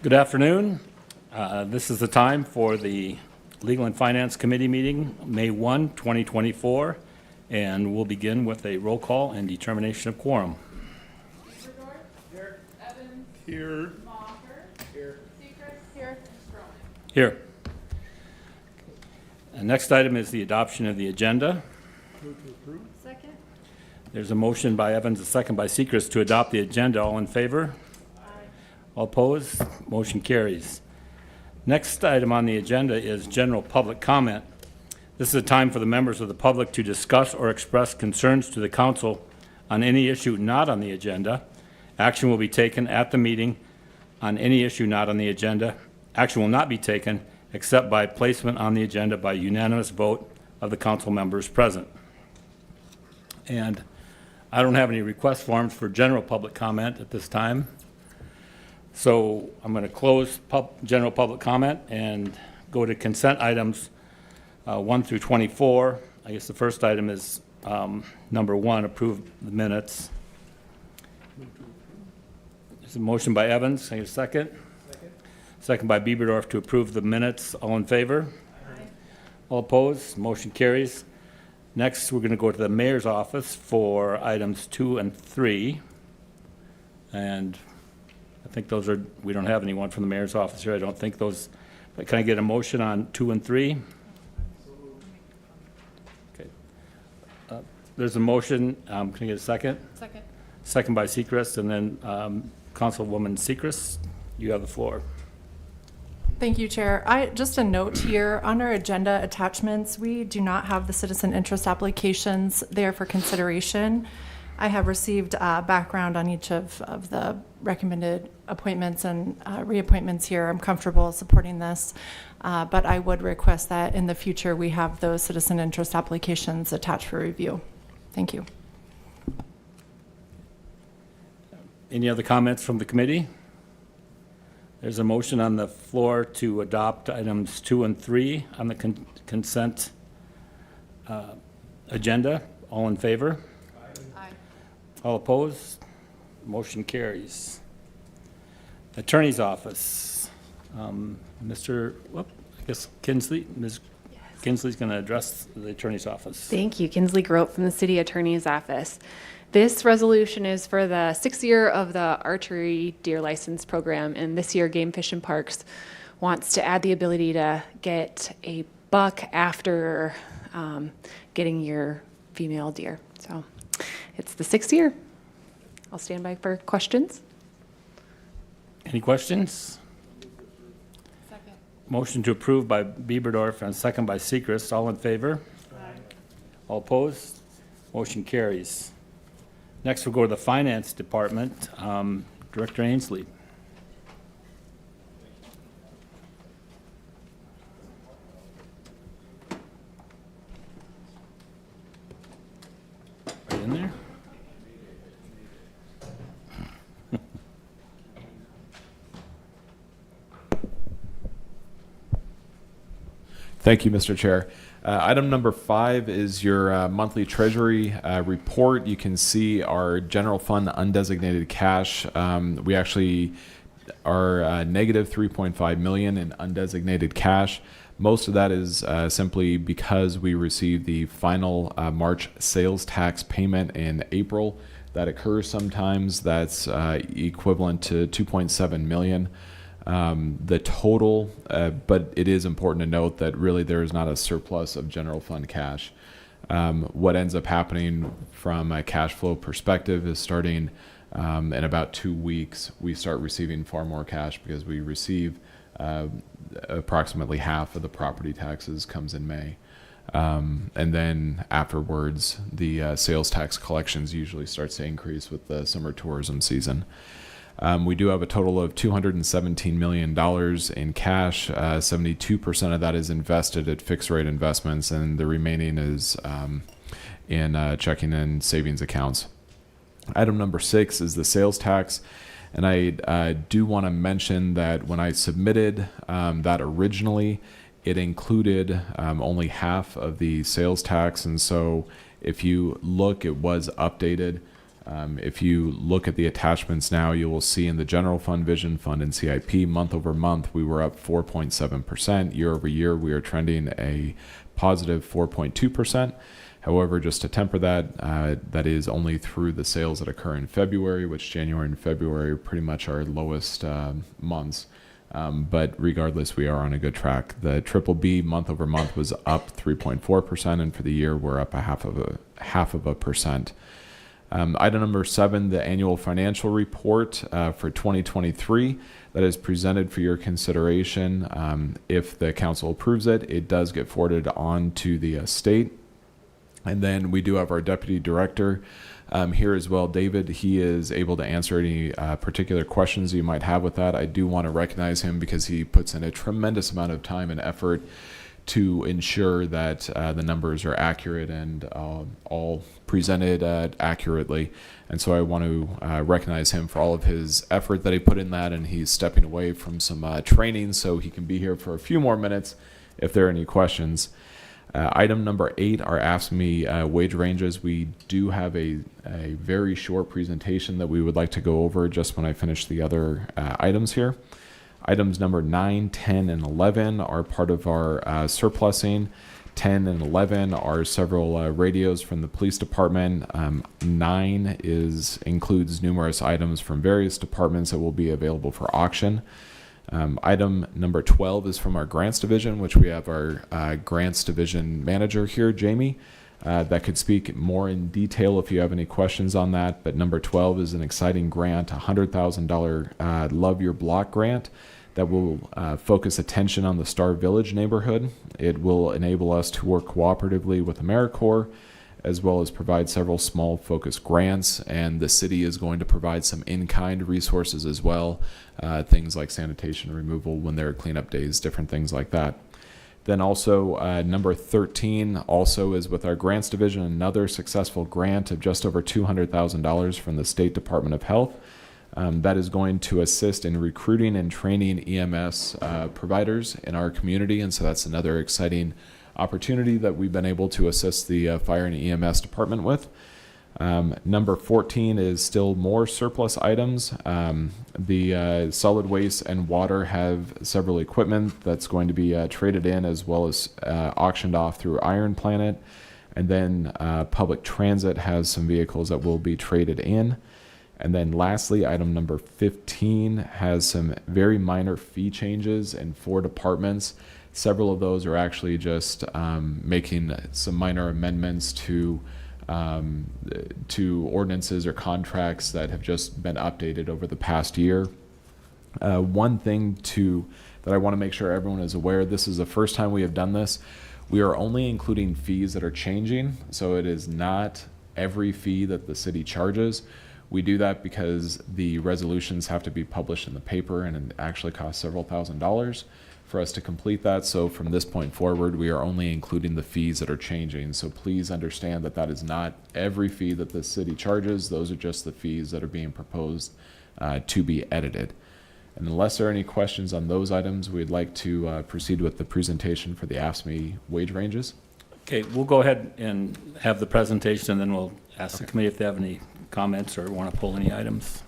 Good afternoon. This is the time for the Legal and Finance Committee meeting, May 1, 2024, and we'll begin with a roll call and determination of quorum. Biberdorf. Here. Evans. Here. Maher. Here. Sechrist. Here. Stroman. Here. The next item is the adoption of the agenda. Move to approve. Second. There's a motion by Evans, a second by Sechrist to adopt the agenda. All in favor? Aye. All opposed? Motion carries. Next item on the agenda is general public comment. This is a time for the members of the public to discuss or express concerns to the council on any issue not on the agenda. Action will be taken at the meeting on any issue not on the agenda. Action will not be taken except by placement on the agenda by unanimous vote of the council members present. And I don't have any request forms for general public comment at this time. So I'm going to close general public comment and go to consent items 1 through 24. I guess the first item is number 1, approve the minutes. There's a motion by Evans. Can I get a second? Second by Biberdorf to approve the minutes. All in favor? Aye. All opposed? Motion carries. Next, we're going to go to the mayor's office for items 2 and 3. And I think those are, we don't have anyone from the mayor's office here. I don't think those, but can I get a motion on 2 and 3? Okay. There's a motion. Can I get a second? Second. Second by Sechrist, and then Councilwoman Sechrist, you have the floor. Thank you, Chair. Just a note here, on our agenda attachments, we do not have the citizen interest applications there for consideration. I have received background on each of the recommended appointments and reappointments here. I'm comfortable supporting this, but I would request that in the future we have those citizen interest applications attached for review. Thank you. Any other comments from the committee? There's a motion on the floor to adopt items 2 and 3 on the consent agenda. All in favor? Aye. All opposed? Motion carries. Attorney's office. I guess Kinsley, Ms. Kinsley's going to address the attorney's office. Thank you. Kinsley Grote from the City Attorney's Office. This resolution is for the 6th year of the archery deer license program, and this year Game Fish and Parks wants to add the ability to get a buck after getting your female deer. So it's the 6th year. I'll stand by for questions. Any questions? Second. Motion to approve by Biberdorf and second by Sechrist. All in favor? Aye. All opposed? Motion carries. Next, we'll go to the Finance Department. Director Ainsley. Right in there? Thank you, Mr. Chair. Item number 5 is your monthly treasury report. You can see our general fund undesignated cash. We actually are negative $3.5 million in undesignated cash. Most of that is simply because we received the final March sales tax payment in April. That occurs sometimes. That's equivalent to $2.7 million. The total, but it is important to note that really there is not a surplus of general fund cash. What ends up happening from a cash flow perspective is starting in about 2 weeks, we start receiving far more cash because we receive approximately half of the property taxes comes in May. And then afterwards, the sales tax collections usually starts to increase with the summer tourism season. We do have a total of $217 million in cash. 72% of that is invested at fixed rate investments, and the remaining is in checking and savings accounts. Item number 6 is the sales tax. And I do want to mention that when I submitted that originally, it included only half of the sales tax. And so if you look, it was updated If you look at the attachments now, you will see in the general fund, vision fund, and CIP, month over month, we were up 4.7%. Year over year, we are trending a positive 4.2%. However, just to temper that, that is only through the sales that occur in February, which January and February are pretty much our lowest months. But regardless, we are on a good track. The BBB month over month was up 3.4%, and for the year, we're up half of a percent. Item number 7, the annual financial report for 2023 that is presented for your consideration. If the council approves it, it does get forwarded on to the state. And then we do have our deputy director here as well, David. He is able to answer any particular questions you might have with that. I do want to recognize him because he puts in a tremendous amount of time and effort to ensure that the numbers are accurate and all presented accurately. And so I want to recognize him for all of his effort that he put in that, and he's stepping away from some training so he can be here for a few more minutes if there are any questions. Item number 8 are Ask Me wage ranges. We do have a very short presentation that we would like to go over just when I finish the other items here. Items number 9, 10, and 11 are part of our surplusing. 10 and 11 are several radios from the police department. 9 includes numerous items from various departments that will be available for auction. Item number 12 is from our grants division, which we have our grants division manager here, Jamie, that could speak more in detail if you have any questions on that. But number 12 is an exciting grant, $100,000 Love Your Block grant that will focus attention on the Star Village neighborhood. It will enable us to work cooperatively with AmeriCorps, as well as provide several small focused grants, and the city is going to provide some in-kind resources as well, things like sanitation removal when there are cleanup days, different things like that. Then also number 13 also is with our grants division, another successful grant of just over $200,000 from the State Department of Health. That is going to assist in recruiting and training EMS providers in our community, and so that's another exciting opportunity that we've been able to assist the fire and EMS department with. Number 14 is still more surplus items. The solid waste and water have several equipment that's going to be traded in as well as auctioned off through Iron Planet. And then public transit has some vehicles that will be traded in. And then lastly, item number 15 has some very minor fee changes in 4 departments. Several of those are actually just making some minor amendments to ordinances or contracts that have just been updated over the past year. One thing that I want to make sure everyone is aware, this is the first time we have done this. We are only including fees that are changing, so it is not every fee that the city charges. We do that because the resolutions have to be published in the paper, and it actually costs several $1,000s for us to complete that. So from this point forward, we are only including the fees that are changing. So please understand that that is not every fee that the city charges. Those are just the fees that are being proposed to be edited. And unless there are any questions on those items, we'd like to proceed with the presentation for the AFSCME wage ranges. Okay, we'll go ahead and have the presentation, and then we'll ask the committee if they have any comments or want to pull any items.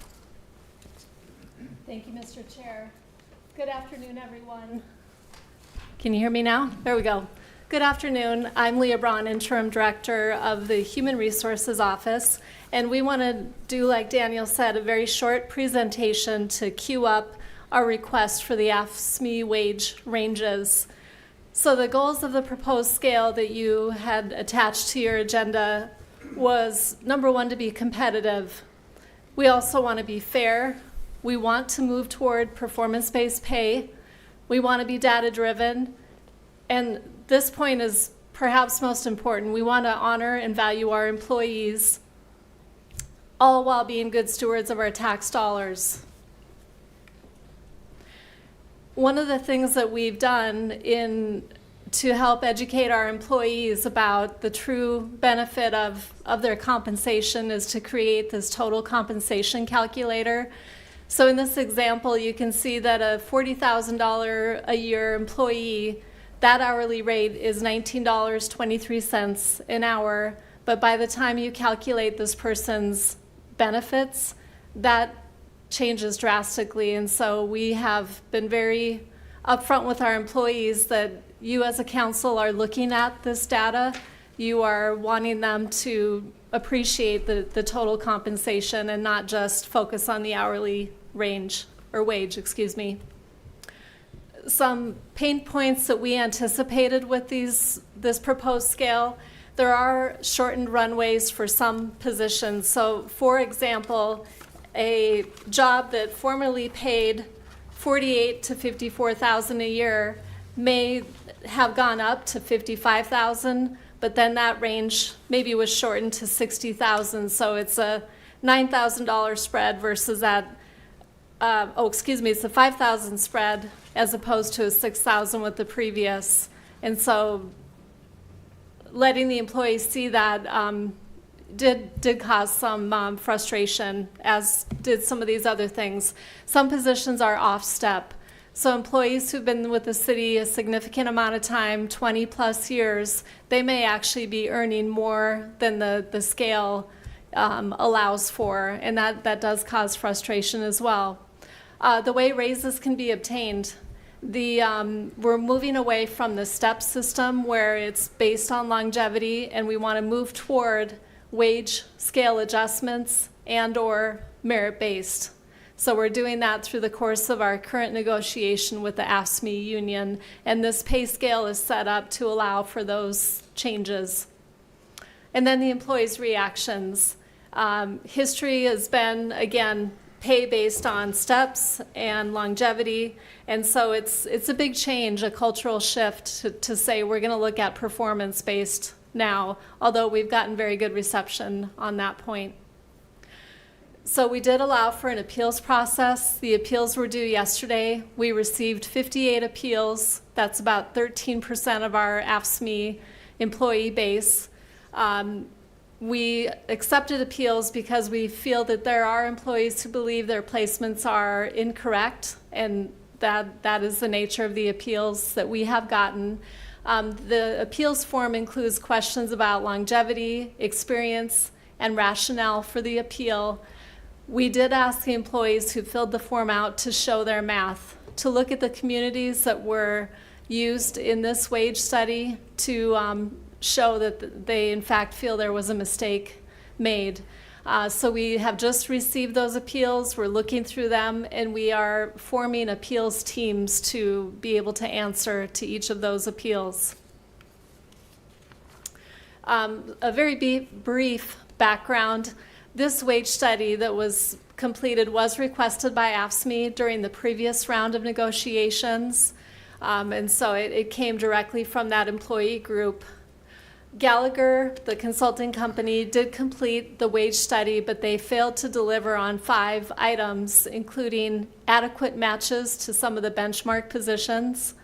Thank you, Mr. Chair. Good afternoon, everyone. Can you hear me now? There we go. Good afternoon. I'm Leah Braun, Interim Director of the Human Resources Office, and we want to do, like Daniel said, a very short presentation to queue up our request for the AFSCME wage ranges. So the goals of the proposed scale that you had attached to your agenda was, number 1, to be competitive. We also want to be fair. We want to move toward performance-based pay. We want to be data-driven. And this point is perhaps most important. We want to honor and value our employees, all while being good stewards of our tax dollars. One of the things that we've done to help educate our employees about the true benefit of their compensation is to create this total compensation calculator. So in this example, you can see that a $40,000 a year employee, that hourly rate is $19.23 an hour. But by the time you calculate this person's benefits, that changes drastically. And so we have been very upfront with our employees that you as a council are looking at this data. You are wanting them to appreciate the total compensation and not just focus on the hourly range or wage, excuse me. Some pain points that we anticipated with this proposed scale. There are shortened runways for some positions. So for example, a job that formerly paid $48,000 to $54,000 a year may have gone up to $55,000, but then that range maybe was shortened to $60,000. So it's a $9,000 spread versus that, it's a $5,000 spread as opposed to a $6,000 with the previous. And so letting the employees see that did cause some frustration, as did some of these other things. Some positions are off step. So employees who've been with the city a significant amount of time, 20 plus years, they may actually be earning more than the scale allows for, and that does cause frustration as well. The way raises can be obtained, we're moving away from the step system where it's based on longevity, and we want to move toward wage scale adjustments and or merit-based. So we're doing that through the course of our current negotiation with the AFSCME union, and this pay scale is set up to allow for those changes. And then the employees' reactions. History has been, again, pay based on steps and longevity, and so it's a big change, a cultural shift to say we're going to look at performance-based now, although we've gotten very good reception on that point. So we did allow for an appeals process. The appeals were due yesterday. We received 58 appeals. That's about 13% of our AFSCME employee base. We accepted appeals because we feel that there are employees who believe their placements are incorrect, and that is the nature of the appeals that we have gotten. The appeals form includes questions about longevity, experience, and rationale for the appeal. We did ask the employees who filled the form out to show their math, to look at the communities that were used in this wage study to show that they in fact feel there was a mistake made. So we have just received those appeals, we're looking through them, and we are forming appeals teams to be able to answer to each of those appeals. A very brief background. This wage study that was completed was requested by AFSCME during the previous round of negotiations, and so it came directly from that employee group. Gallagher, the consulting company, did complete the wage study, but they failed to deliver on 5 items, including adequate matches to some of the benchmark positions,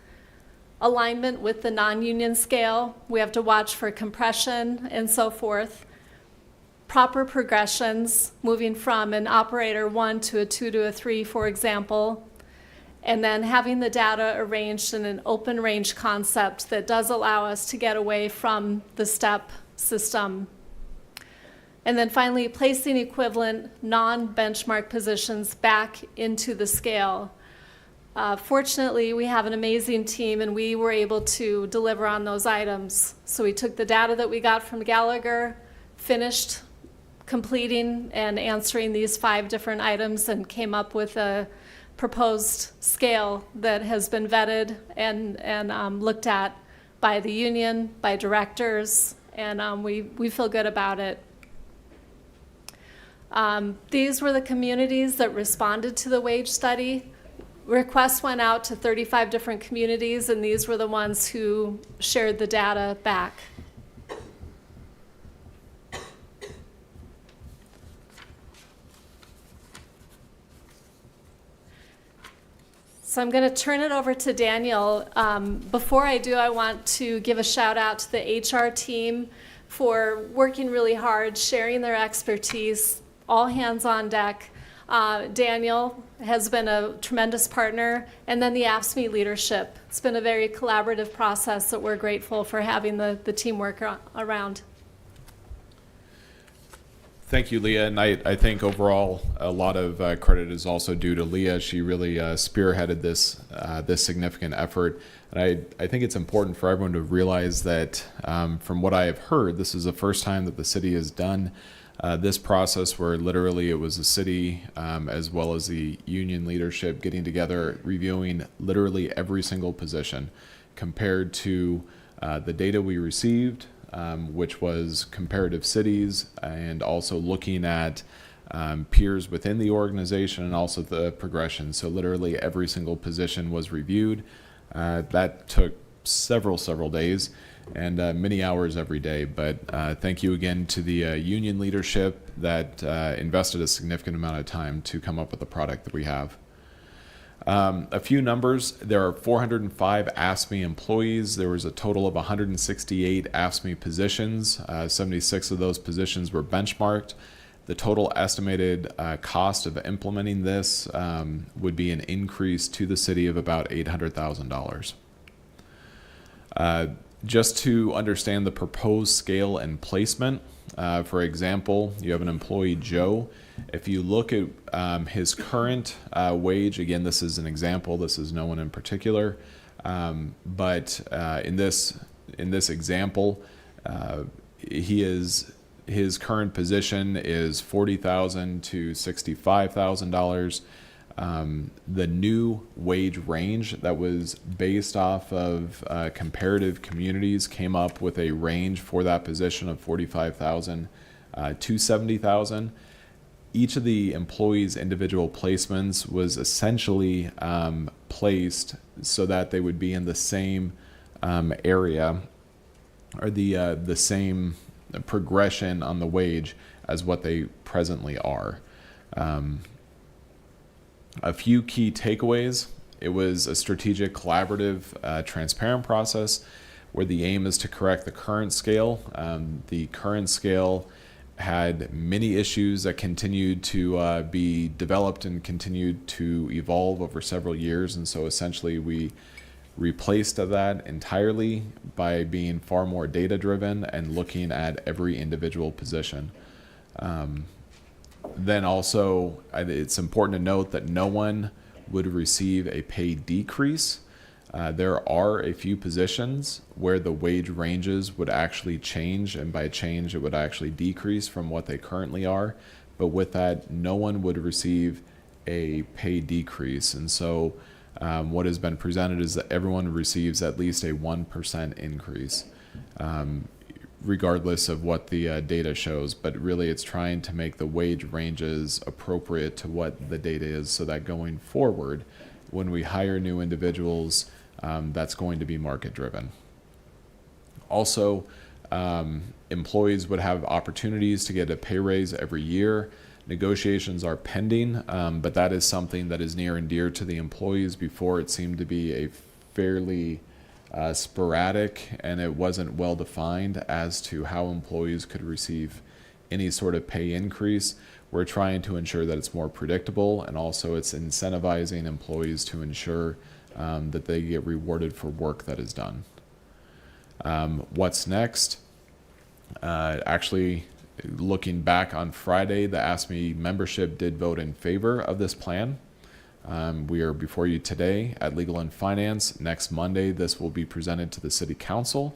alignment with the non-union scale, we have to watch for compression and so forth, proper progressions, moving from an operator 1 to a 2 to a 3, for example, and then having the data arranged in an open range concept that does allow us to get away from the step system. And then finally, placing equivalent non-benchmark positions back into the scale. Fortunately, we have an amazing team, and we were able to deliver on those items. So we took the data that we got from Gallagher, finished completing and answering these 5 different items, and came up with a proposed scale that has been vetted and looked at by the union, by directors, and we feel good about it. These were the communities that responded to the wage study. Requests went out to 35 different communities, and these were the ones who shared the data back. So I'm going to turn it over to Daniel. Before I do, I want to give a shout out to the HR team for working really hard, sharing their expertise, all hands on deck. Daniel has been a tremendous partner, and then the AFSCME leadership. It's been a very collaborative process that we're grateful for having the teamwork around. Thank you, Leah. And I think overall a lot of credit is also due to Leah. She really spearheaded this significant effort. And I think it's important for everyone to realize that from what I have heard, this is the first time that the city has done this process where literally it was the city as well as the union leadership getting together, reviewing literally every single position compared to the data we received, which was comparative cities, and also looking at peers within the organization and also the progression. So literally every single position was reviewed. That took several days and many hours every day. But thank you again to the union leadership that invested a significant amount of time to come up with the product that we have. A few numbers. There are 405 AFSCME employees. There was a total of 168 AFSCME positions. 76 of those positions were benchmarked. The total estimated cost of implementing this would be an increase to the city of about $800,000. Just to understand the proposed scale and placement, for example, you have an employee, Joe. If you look at his current wage, again, this is an example, this is no one in particular, but in this example, his current position is $40,000 to $65,000. The new wage range that was based off of comparative communities came up with a range for that position of $45,000 to $70,000. Each of the employees' individual placements was essentially placed so that they would be in the same area or the same progression on the wage as what they presently are. A few key takeaways. It was a strategic, collaborative, transparent process where the aim is to correct the current scale. The current scale had many issues that continued to be developed and continued to evolve over several years. And so essentially we replaced that entirely by being far more data-driven and looking at every individual position. Then also, it's important to note that no one would receive a pay decrease. There are a few positions where the wage ranges would actually change, and by change, it would actually decrease from what they currently are. But with that, no one would receive a pay decrease. And so what has been presented is that everyone receives at least a 1% increase. Regardless of what the data shows, but really it's trying to make the wage ranges appropriate to what the data is so that going forward, when we hire new individuals, that's going to be market driven. Also, employees would have opportunities to get a pay raise every year. Negotiations are pending, but that is something that is near and dear to the employees. Before, it seemed to be a fairly sporadic, and it wasn't well defined as to how employees could receive any sort of pay increase. We're trying to ensure that it's more predictable, and also it's incentivizing employees to ensure that they get rewarded for work that is done. What's next? Actually, looking back on Friday, the AFSCME membership did vote in favor of this plan. We are before you today at Legal and Finance. Next Monday, this will be presented to the City Council.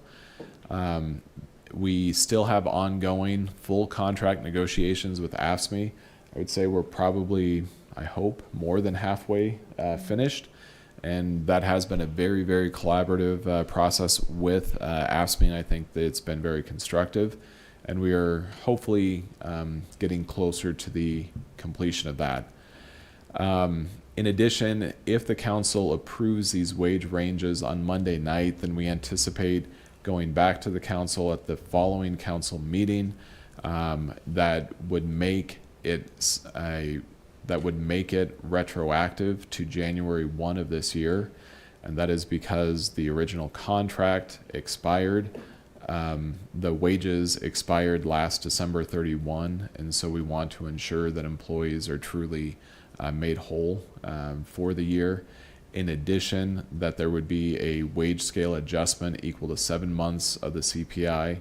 We still have ongoing full contract negotiations with AFSCME. I would say we're probably, I hope, more than halfway finished. And that has been a very collaborative process with AFSCME, and I think that it's been very constructive. And we are hopefully getting closer to the completion of that. In addition, if the council approves these wage ranges on Monday night, then we anticipate going back to the council at the following council meeting that would make it retroactive to January 1 of this year. And that is because the original contract expired. The wages expired last December 31, and so we want to ensure that employees are truly made whole for the year. In addition, that there would be a wage scale adjustment equal to 7 months of the CPI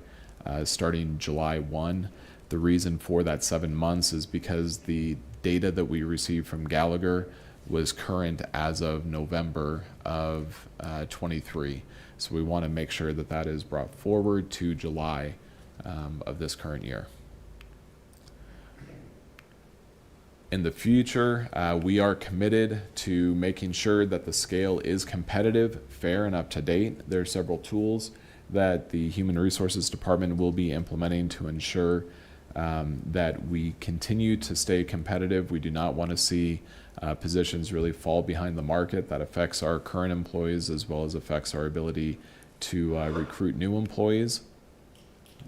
starting July 1. The reason for that 7 months is because the data that we received from Gallagher was current as of November of 23. So we want to make sure that that is brought forward to July of this current year. In the future, we are committed to making sure that the scale is competitive, fair, and up to date. There are several tools that the Human Resources Department will be implementing to ensure that we continue to stay competitive. We do not want to see positions really fall behind the market. That affects our current employees as well as affects our ability to recruit new employees.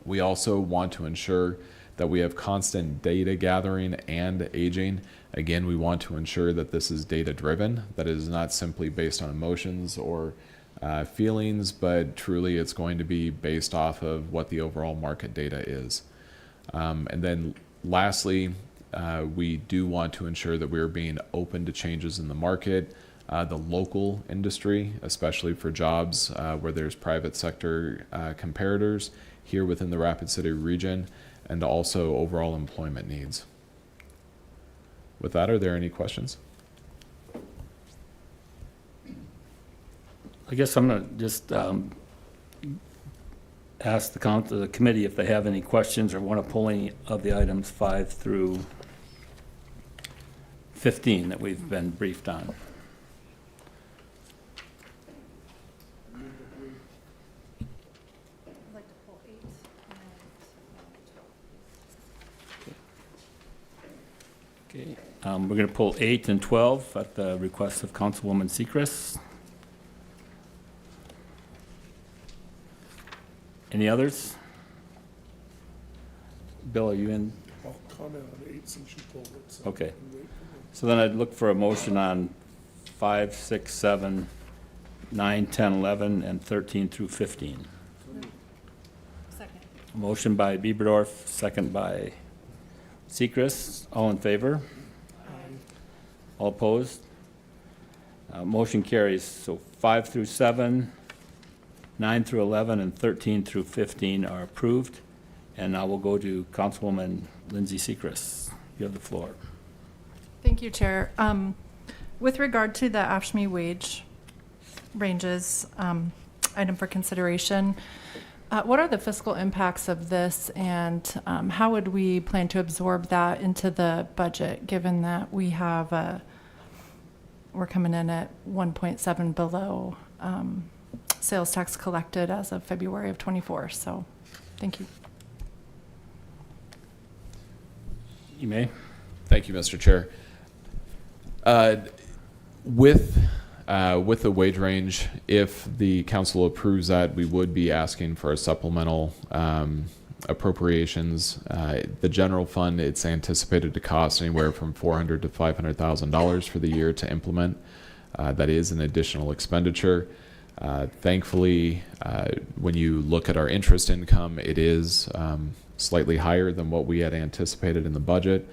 We also want to ensure that we have constant data gathering and aging. Again, we want to ensure that this is data driven, that it is not simply based on emotions or feelings, but truly it's going to be based off of what the overall market data is. And then lastly, we do want to ensure that we're being open to changes in the market, the local industry, especially for jobs where there's private sector comparators here within the Rapid City region, and also overall employment needs. With that, are there any questions? I guess I'm going to just ask the committee if they have any questions or want to pull any of the items 5 through 15 that we've been briefed on. I'd like to pull 8 and 12. Okay, we're going to pull 8 and 12 at the request of Councilwoman Sechrist. Any others? Bill, are you in? I'll comment on 8 since you pulled it. So Okay. we can wait for So then I'd look for a motion on 5, 6, 7, 9, 10, 11, and 13 through 15. Second. Motion by Bieberdorf, second by Sechrist. All in favor? All opposed? Motion carries. So 5 through 7, 9 through 11, and 13 through 15 are approved. And now we'll go to Councilwoman Lindsay Sechrist. You have the floor. Thank you, Chair. With regard to the AFSCME wage ranges, item for consideration, what are the fiscal impacts of this, and how would we plan to absorb that into the budget, given that we have we're coming in at 1.7 below sales tax collected as of February of 24? So, thank you. You may. Thank you, Mr. Chair. With the wage range, if the council approves that, we would be asking for a supplemental appropriations. The general fund, it's anticipated to cost anywhere from $400,000 to $500,000 for the year to implement. That is an additional expenditure. Thankfully, when you look at our interest income, it is slightly higher than what we had anticipated in the budget.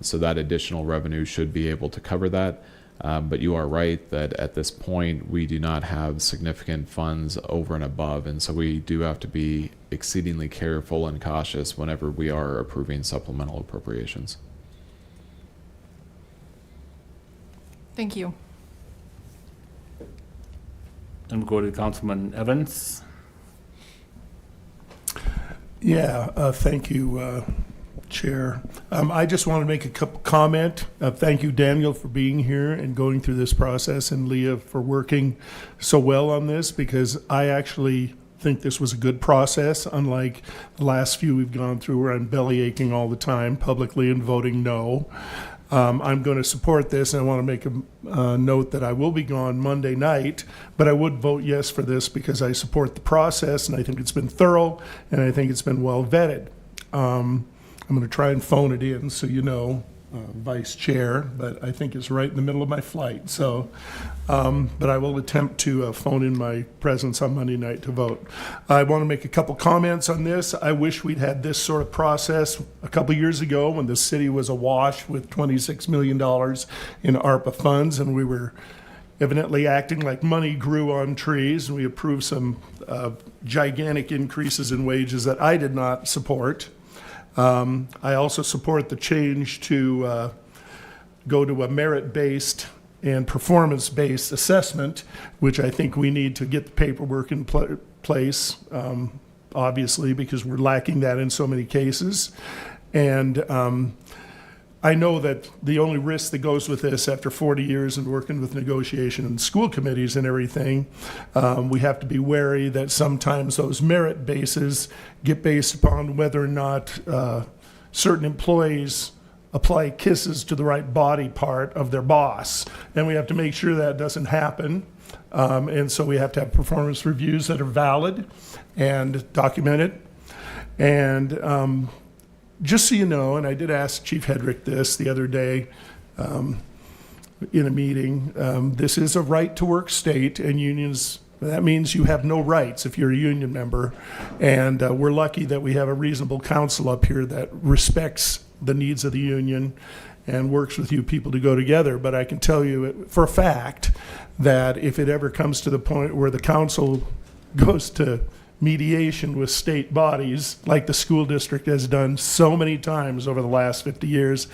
So that additional revenue should be able to cover that. But you are right that at this point, we do not have significant funds over and above. And so we do have to be exceedingly careful and cautious whenever we are approving supplemental appropriations. Thank you. Then we'll go to Councilman Evans. Yeah, thank you, Chair. I just want to make a comment. Thank you, Daniel, for being here and going through this process, and Leah for working so well on this, because I actually think this was a good process, unlike the last few we've gone through where I'm belly aching all the time publicly and voting no. I'm going to support this, and I want to make a note that I will be gone Monday night, but I would vote yes for this because I support the process, and I think it's been thorough, and I think it's been well vetted. I'm going to try and phone it in, so you know, Vice Chair, but I think it's right in the middle of my flight. So, but I will attempt to phone in my presence on Monday night to vote. I want to make a couple comments on this. I wish we'd had this sort of process a couple years ago when the city was awash with $26 million in ARPA funds, and we were evidently acting like money grew on trees, and we approved some gigantic increases in wages that I did not support. I also support the change to go to a merit-based and performance-based assessment, which I think we need to get the paperwork in place, obviously, because we're lacking that in so many cases. And I know that the only risk that goes with this after 40 years of working with negotiation and school committees and everything, we have to be wary that sometimes those merit bases get based upon whether or not certain employees apply kisses to the right body part of their boss. And we have to make sure that doesn't happen. And so we have to have performance reviews that are valid and documented. And just so you know, and I did ask Chief Hedrick this the other day in a meeting, this is a right-to-work state, and unions, that means you have no rights if you're a union member. And we're lucky that we have a reasonable council up here that respects the needs of the union and works with you people to go together. But I can tell you for a fact that if it ever comes to the point where the council goes to mediation with state bodies, like the school district has done so many times over the last 50 years,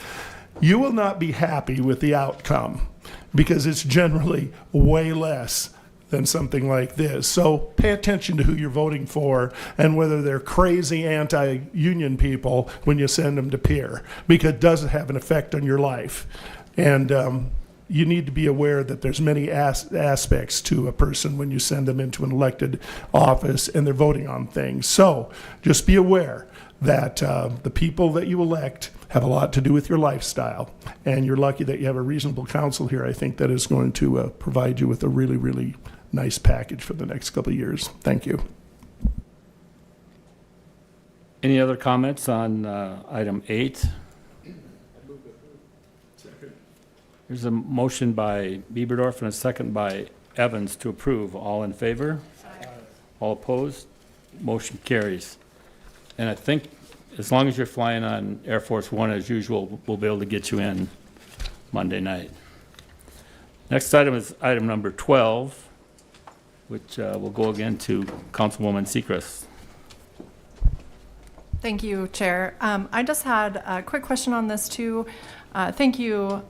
you will not be happy with the outcome because it's generally way less than something like this. So pay attention to who you're voting for and whether they're crazy anti-union people when you send them to peer, because it does have an effect on your life. And you need to be aware that there's many aspects to a person when you send them into an elected office and they're voting on things. So just be aware that the people that you elect have a lot to do with your lifestyle. And you're lucky that you have a reasonable council here, I think, that is going to provide you with a really, really nice package for the next couple of years. Thank you. Any other comments on item 8? There's a motion by Bieberdorf and a second by Evans to approve. All in favor? Aye. All opposed? Motion carries. And I think as long as you're flying on Air Force One as usual, we'll be able to get you in Monday night. Next item is item number 12, which will go again to Councilwoman Sechrist. Thank you, Chair. I just had a quick question on this too. Thank you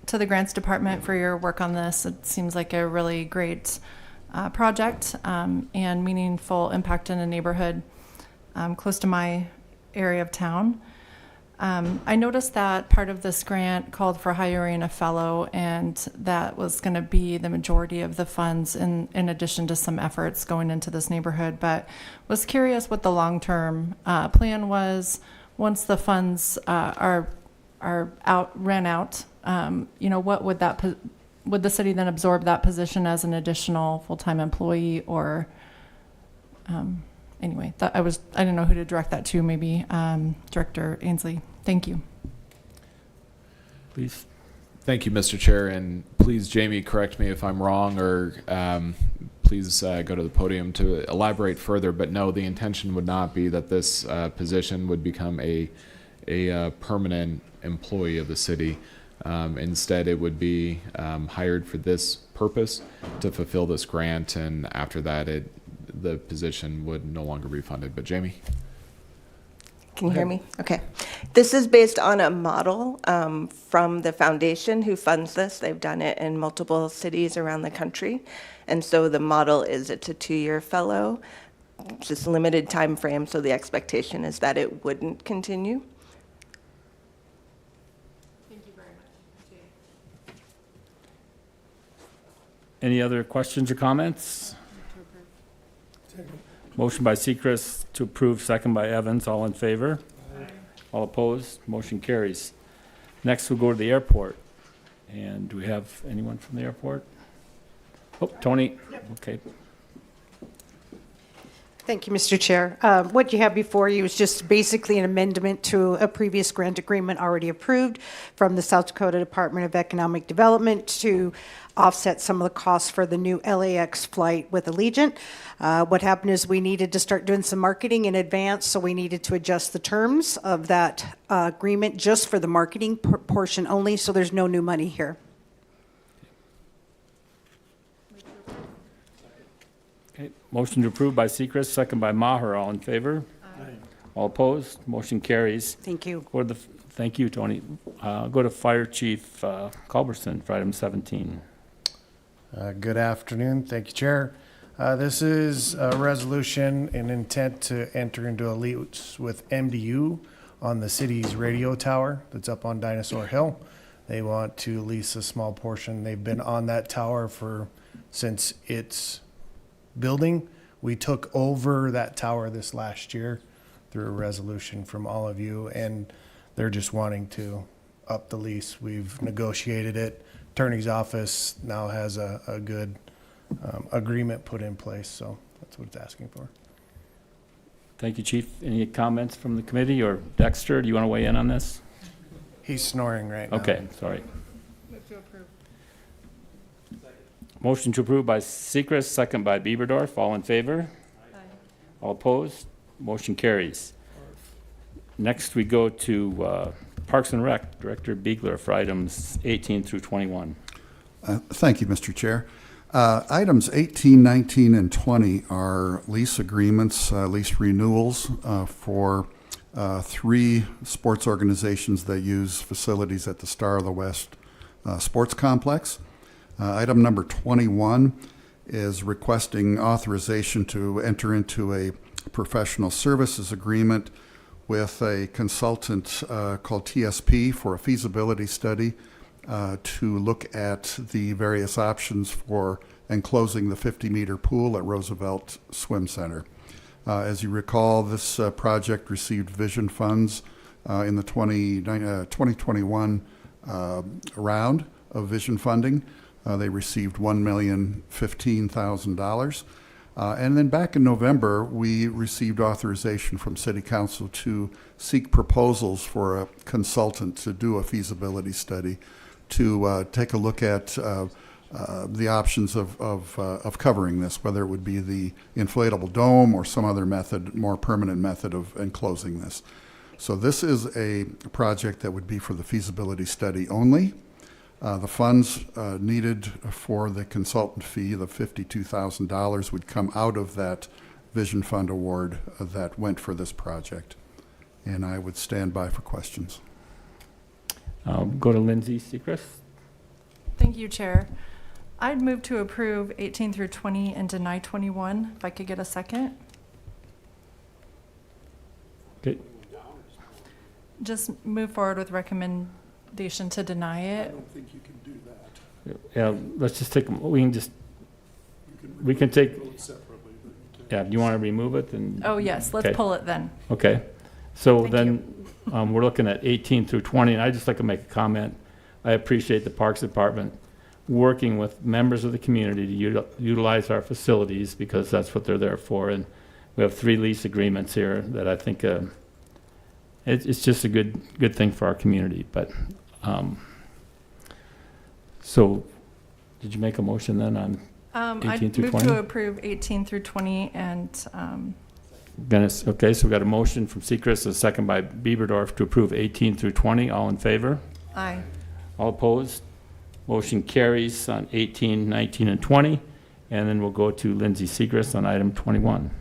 to the Grants Department for your work on this. It seems like a really great project and meaningful impact in a neighborhood close to my area of town. I noticed that part of this grant called for hiring a fellow, and that was going to be the majority of the funds in addition to some efforts going into this neighborhood. But was curious what the long-term plan was once the funds are ran out. What would would the city then absorb that position as an additional full-time employee, or anyway, I didn't know who to direct that to. Maybe Director Ainsley. Thank you. Please. Thank you, Mr. Chair, and please, Jamie, correct me if I'm wrong, or please go to the podium to elaborate further. But no, the intention would not be that this position would become a permanent employee of the city. Instead, it would be hired for this purpose to fulfill this grant, and after that, the position would no longer be funded. But Jamie? Can you hear me? Okay. This is based on a model from the foundation who funds this. They've done it in multiple cities around the country. And so the model is it's a 2-year fellow, just limited time frame, so the expectation is that it wouldn't continue. Any other questions or comments? Motion by Sechrist to approve, second by Evans. All in favor? Aye. All opposed? Motion carries. Next, we'll go to the airport. And do we have anyone from the airport? Oh, Tony. Yep. Okay. Thank you, Mr. Chair. What you have before you is just basically an amendment to a previous grant agreement already approved from the South Dakota Department of Economic Development to offset some of the costs for the new LAX flight with Allegiant. What happened is we needed to start doing some marketing in advance, so we needed to adjust the terms of that agreement just for the marketing portion only, so there's no new money here. Okay. Motion to approve by Sechrist, second by Maher. All in favor? Aye. All opposed? Motion carries. Thank you. Thank you, Tony. Go to Fire Chief Culberson for item 17. Good afternoon. Thank you, Chair. This is a resolution and intent to enter into a lease with MDU on the city's radio tower that's up on Dinosaur Hill. They want to lease a small portion. They've been on that tower since its building. We took over that tower this last year through a resolution from all of you, and they're just wanting to up the lease. We've negotiated it. Attorney's office now has a good agreement put in place, so that's what it's asking for. Thank you, Chief. Any comments from the committee, or Dexter, do you want to weigh in on this? He's snoring right now. Okay, sorry. Move to approve. Motion to approve by Sechrist, second by Bieberdorf. All in favor? All opposed? Motion carries. Next, we go to Parks and Rec, Director Biegler for items 18 through 21. Thank you, Mr. Chair. Items 18, 19, and 20 are lease agreements, lease renewals for 3 sports organizations that use facilities at the Star of the West Sports Complex. Item number 21 is requesting authorization to enter into a professional services agreement with a consultant called TSP for a feasibility study to look at the various options for enclosing the 50-meter pool at Roosevelt Swim Center. As you recall, this project received vision funds in the 2021 round of vision funding. They received $1,015,000. And then back in November, we received authorization from City Council to seek proposals for a consultant to do a feasibility study to take a look at the options of covering this, whether it would be the inflatable dome or some other method, more permanent method of enclosing this. So this is a project that would be for the feasibility study only. The funds needed for the consultant fee, the $52,000, would come out of that Vision Fund award that went for this project. And I would stand by for questions. Go to Lindsay Sechrist. Thank you, Chair. I'd move to approve 18 through 20 and deny 21, if I could get a second. Okay. Just move forward with recommendation to deny it. I don't think you can do that. Yeah, let's just take, we can take, Vote separately, but you yeah, do you want to remove it? Then Oh, yes, let's Okay. pull it then. Okay, so Thank then we're looking at 18 through 20, and I'd just like to make a comment. I appreciate the Parks Department working with members of the community to utilize our facilities, because that's what they're there for. And we have 3 lease agreements here that I think it's just a good thing for our community. But so, did you make a motion then on 18 I'd through move 20? to approve 18 through 20 and Dennis, okay, so we've got a motion from Sechrist, a second by Bieberdorf to approve 18 through 20. All in favor? aye. All opposed? Motion carries on 18, 19, and 20. And then we'll go to Lindsay Sechrist on item 21.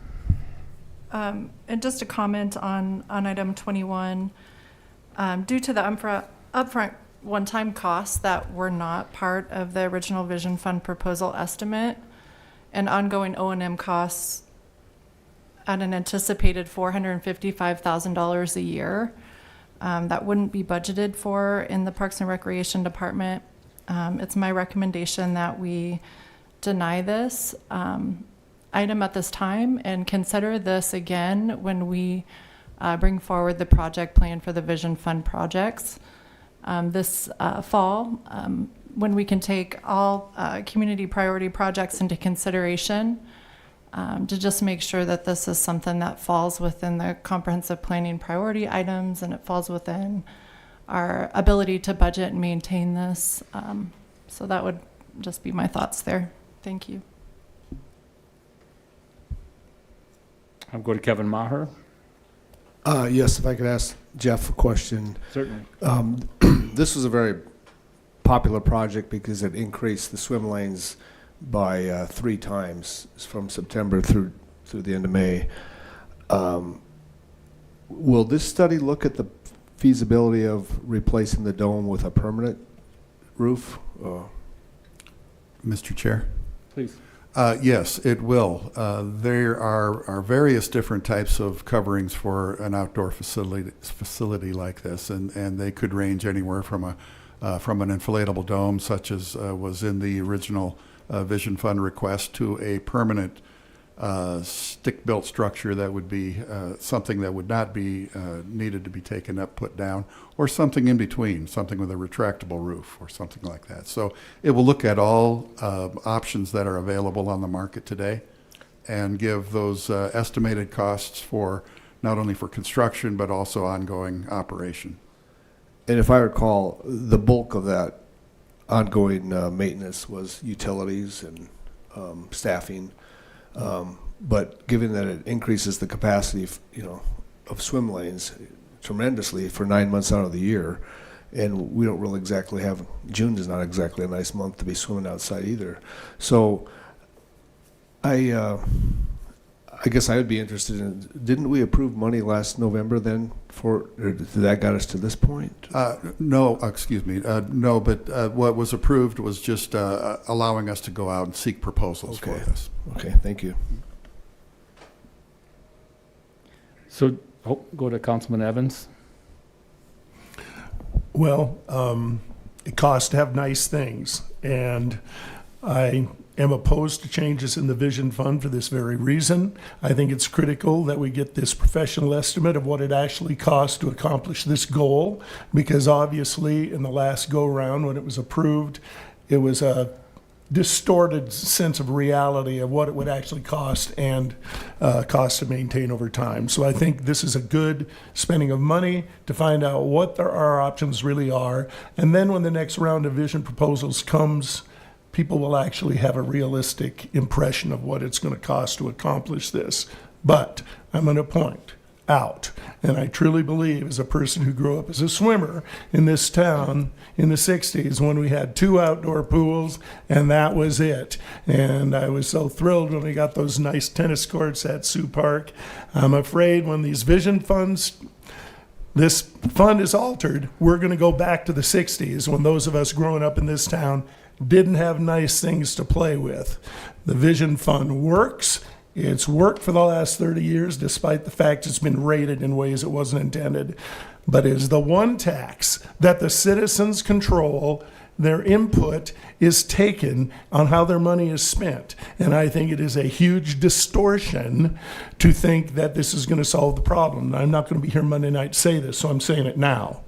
And just a comment on item 21, due to the upfront one-time costs that were not part of the original Vision Fund proposal estimate and ongoing O&M costs at an anticipated $455,000 a year, that wouldn't be budgeted for in the Parks and Recreation Department. It's my recommendation that we deny this item at this time and consider this again when we bring forward the project plan for the Vision Fund projects this fall, when we can take all community priority projects into consideration, to just make sure that this is something that falls within the comprehensive planning priority items and it falls within our ability to budget and maintain this. So that would just be my thoughts there. Thank you. I'll go to Kevin Maher. Yes, if I could ask Jeff a question. Certainly. This was a very popular project because it increased the swim lanes by 3 times from September through the end of May. Will this study look at the feasibility of replacing the dome with a permanent roof? Mr. Chair? Please. Yes, it will. There are various different types of coverings for an outdoor facility like this, and they could range anywhere from an inflatable dome, such as was in the original Vision Fund request, to a permanent stick-built structure that would be something that would not be needed to be taken up, put down, or something in between, something with a retractable roof or something like that. So it will look at all options that are available on the market today and give those estimated costs for not only for construction but also ongoing operation. And if I recall, the bulk of that ongoing maintenance was utilities and staffing. But given that it increases the capacity, of swim lanes tremendously for 9 months out of the year, and we don't really exactly have, June is not exactly a nice month to be swimming outside either. So I guess I would be interested in, didn't we approve money last November then or did that got us to this point? No, excuse me. No, but what was approved was just allowing us to go out and seek proposals for this. Okay, thank you. So, go to Councilman Evans. Well, it costs to have nice things, and I am opposed to changes in the Vision Fund for this very reason. I think it's critical that we get this professional estimate of what it actually costs to accomplish this goal, because obviously in the last go-round when it was approved, it was a distorted sense of reality of what it would actually cost and cost to maintain over time. So I think this is a good spending of money to find out what our options really are. And then when the next round of vision proposals comes, people will actually have a realistic impression of what it's going to cost to accomplish this. But I'm going to point out, and I truly believe, as a person who grew up as a swimmer in this town in the 60s when we had 2 outdoor pools and that was it, and I was so thrilled when we got those nice tennis courts at Sioux Park. I'm afraid when these vision funds, this fund is altered, we're going to go back to the 60s when those of us growing up in this town didn't have nice things to play with. The Vision Fund works. It's worked for the last 30 years, despite the fact it's been rated in ways it wasn't intended. But it is the one tax that the citizens control. Their input is taken on how their money is spent. And I think it is a huge distortion to think that this is going to solve the problem. I'm not going to be here Monday night to say this, so I'm saying it now.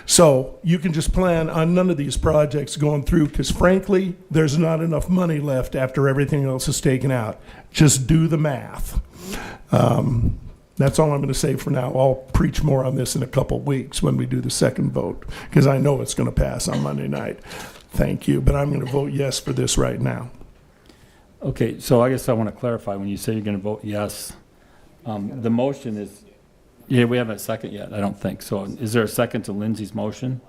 So you can just plan on none of these projects going through because, frankly, there's not enough money left after everything else is taken out. Just do the math. That's all I'm going to say for now. I'll preach more on this in a couple of weeks when we do the second vote, because I know it's going to pass on Monday night. Thank you, but I'm going to vote yes for this right now. Okay, so I guess I want to clarify, when you say you're going to vote yes, the motion is, yeah, we haven't a second yet, I don't think. So is there a second to Lindsay's motion?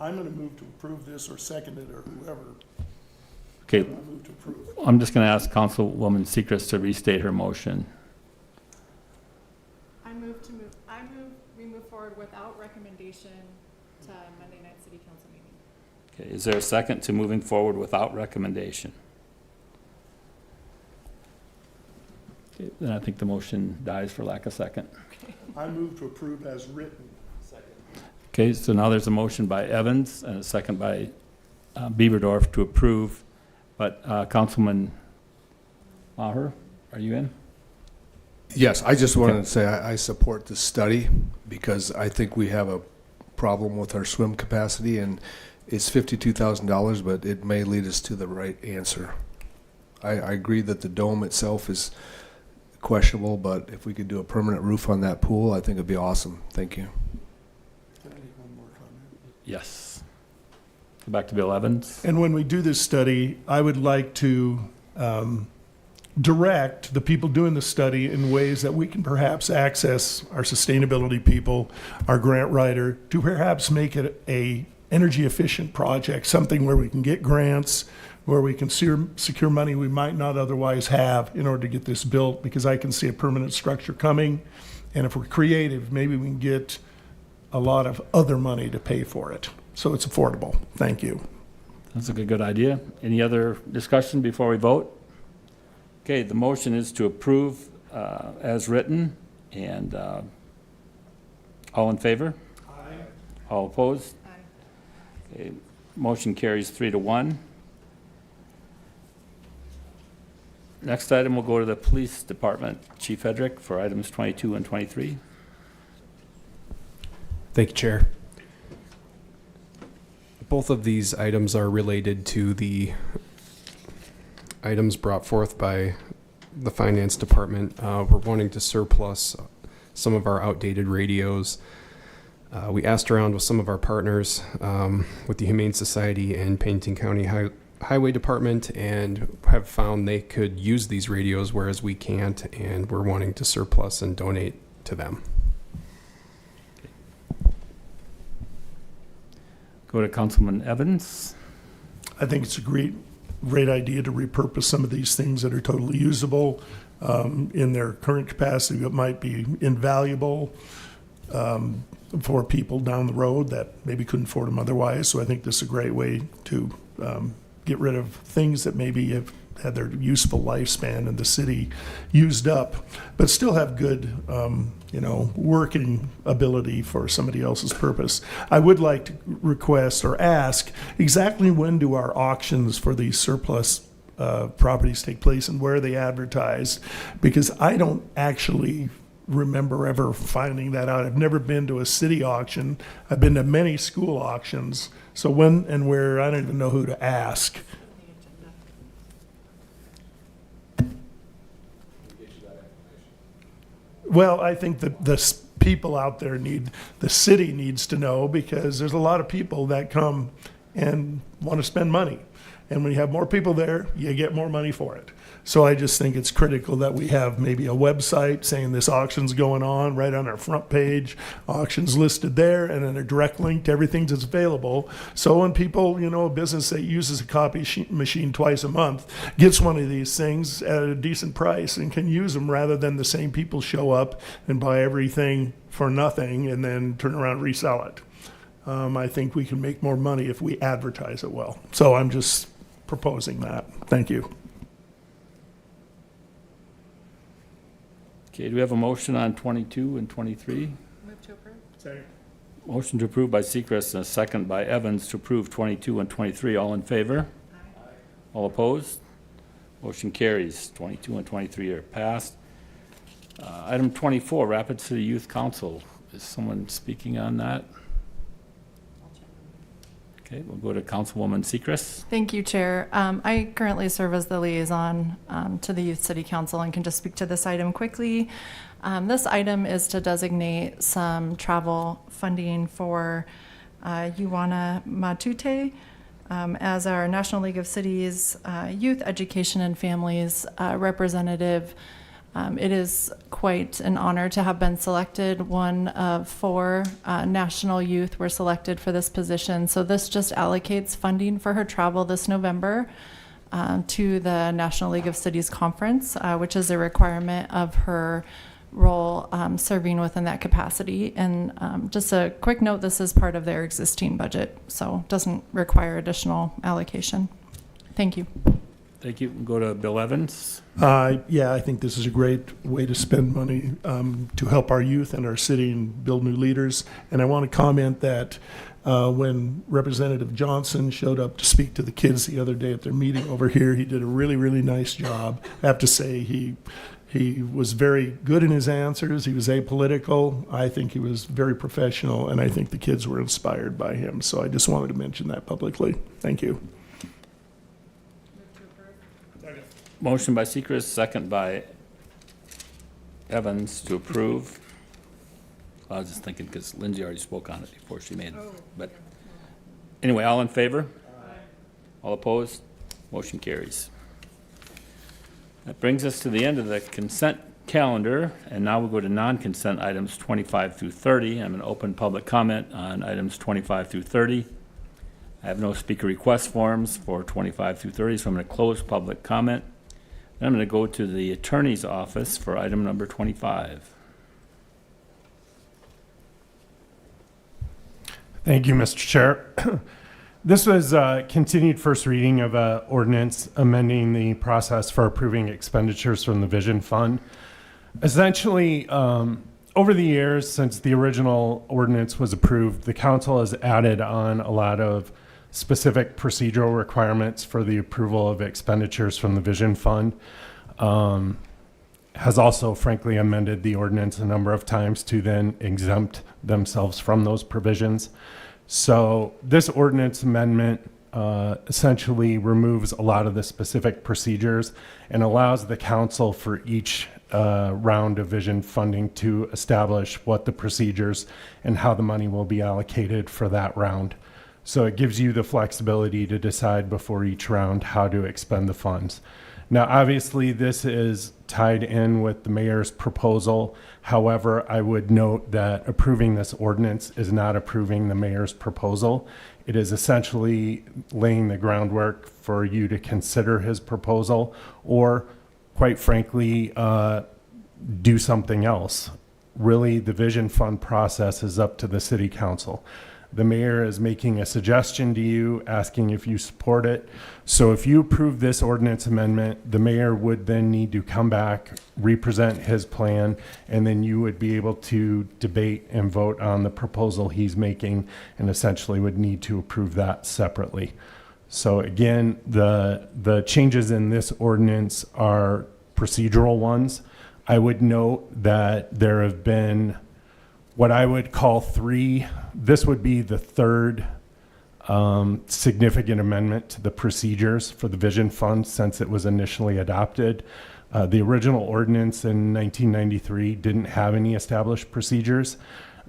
I'm going to move to approve this or second it or whoever. Okay, I move to approve. I'm just going to ask Councilwoman Sechrest to restate her motion. we move forward without recommendation to Monday night city council meeting. Okay, is there a second to moving forward without recommendation? Okay, then I think the motion dies for lack of second. I move to approve as written. Okay, so now there's a motion by Evans and a second by Beaverdorf to approve, but Councilman Maher, are you in? Yes, I just wanted to say I support this study because I think we have a problem with our swim capacity, and it's $52,000, but it may lead us to the right answer. I agree that the dome itself is questionable, but if we could do a permanent roof on that pool, I think it'd be awesome. Thank you. Can I make one more comment? Yes. Go back to Bill Evans. And when we do this study, I would like to direct the people doing the study in ways that we can perhaps access our sustainability people, our grant writer, to perhaps make it a energy efficient project, something where we can get grants, where we can secure money we might not otherwise have in order to get this built, because I can see a permanent structure coming. And if we're creative, maybe we can get a lot of other money to pay for it. So it's affordable. Thank you. That's a good idea. Any other discussion before we vote? Okay, the motion is to approve as written, and all in favor? Aye. All opposed? Aye. Okay, motion carries 3-1. Next item will go to the Police Department. Chief Hedrick for items 22 and 23. Thank you, Chair. Both of these items are related to the items brought forth by the Finance Department. We're wanting to surplus some of our outdated radios. We asked around with some of our partners, with the Humane Society and Pennington County Highway Department, and have found they could use these radios, whereas we can't, and we're wanting to surplus and donate to them. Go to Councilman Evans. I think it's a great idea to repurpose some of these things that are totally usable in their current capacity, but might be invaluable for people down the road that maybe couldn't afford them otherwise. So I think this is a great way to get rid of things that maybe have had their useful lifespan in the city used up, but still have good, working ability for somebody else's purpose. I would like to request or ask, exactly when do our auctions for these surplus properties take place, and where are they advertised? Because I don't actually remember ever finding that out. I've never been to a city auction. I've been to many school auctions. So when and where, I don't even know who to ask. Well, I think that the people out there the city needs to know, because there's a lot of people that come and want to spend money. And when you have more people there, you get more money for it. So I just think it's critical that we have maybe a website saying this auction's going on right on our front page, auctions listed there, and then a direct link to everything that's available. So when people, a business that uses a copy machine twice a month gets one of these things at a decent price and can use them, rather than the same people show up and buy everything for nothing and then turn around and resell it. I think we can make more money if we advertise it well. So I'm just proposing that. Thank you. Okay, do we have a motion on 22 and 23? Move to approve. Second. Motion to approve by Sechrist and a second by Evans to approve 22 and 23. All in favor? Aye. All opposed? Motion carries. 22 and 23 are passed. Item 24, Rapid City Youth Council. Is someone speaking on that? Okay, we'll go to Councilwoman Sechrist. Thank you, Chair. I currently serve as the liaison to the Youth City Council and can just speak to this item quickly. This item is to designate some travel funding for Ioana Matute as our National League of Cities Youth Education and Families representative. It is quite an honor to have been selected. One of 4 national youth were selected for this position. So this just allocates funding for her travel this November to the National League of Cities Conference, which is a requirement of her role serving within that capacity. And just a quick note, this is part of their existing budget, so doesn't require additional allocation. Thank you. Thank you. We'll go to Bill Evans. Yeah, I think this is a great way to spend money to help our youth and our city and build new leaders. And I want to comment that when Representative Johnson showed up to speak to the kids the other day at their meeting over here, he did a really, really nice job. I have to say he was very good in his answers. He was apolitical. I think he was very professional, and I think the kids were inspired by him. So I just wanted to mention that publicly. Thank you. Motion by Sechrist, second by Evans to approve. I was just thinking because Lindsay already spoke on it before she made it. But anyway, all in favor? Aye. All opposed? Motion carries. That brings us to the end of the consent calendar, and now we'll go to non-consent items 25 through 30. I'm going to open public comment on items 25 through 30. I have no speaker request forms for 25 through 30, so I'm going to close public comment. Then I'm going to go to the attorney's office for item number 25. Thank you, Mr. Chair. This was continued first reading of an ordinance amending the process for approving expenditures from the Vision Fund. Essentially, over the years since the original ordinance was approved, the council has added on a lot of specific procedural requirements for the approval of expenditures from the Vision Fund. Has also frankly amended the ordinance a number of times to then exempt themselves from those provisions. So this ordinance amendment essentially removes a lot of the specific procedures and allows the council for each round of vision funding to establish what the procedures and how the money will be allocated for that round. So it gives you the flexibility to decide before each round how to expend the funds. Now, obviously, this is tied in with the mayor's proposal. However, I would note that approving this ordinance is not approving the mayor's proposal. It is essentially laying the groundwork for you to consider his proposal or, quite frankly, do something else. Really, the Vision Fund process is up to the city council. The mayor is making a suggestion to you, asking if you support it. So if you approve this ordinance amendment, the mayor would then need to come back, represent his plan, and then you would be able to debate and vote on the proposal he's making, and essentially would need to approve that separately. So again, the changes in this ordinance are procedural ones. I would note that there have been what I would call this would be the third significant amendment to the procedures for the Vision Fund since it was initially adopted. The original ordinance in 1993 didn't have any established procedures.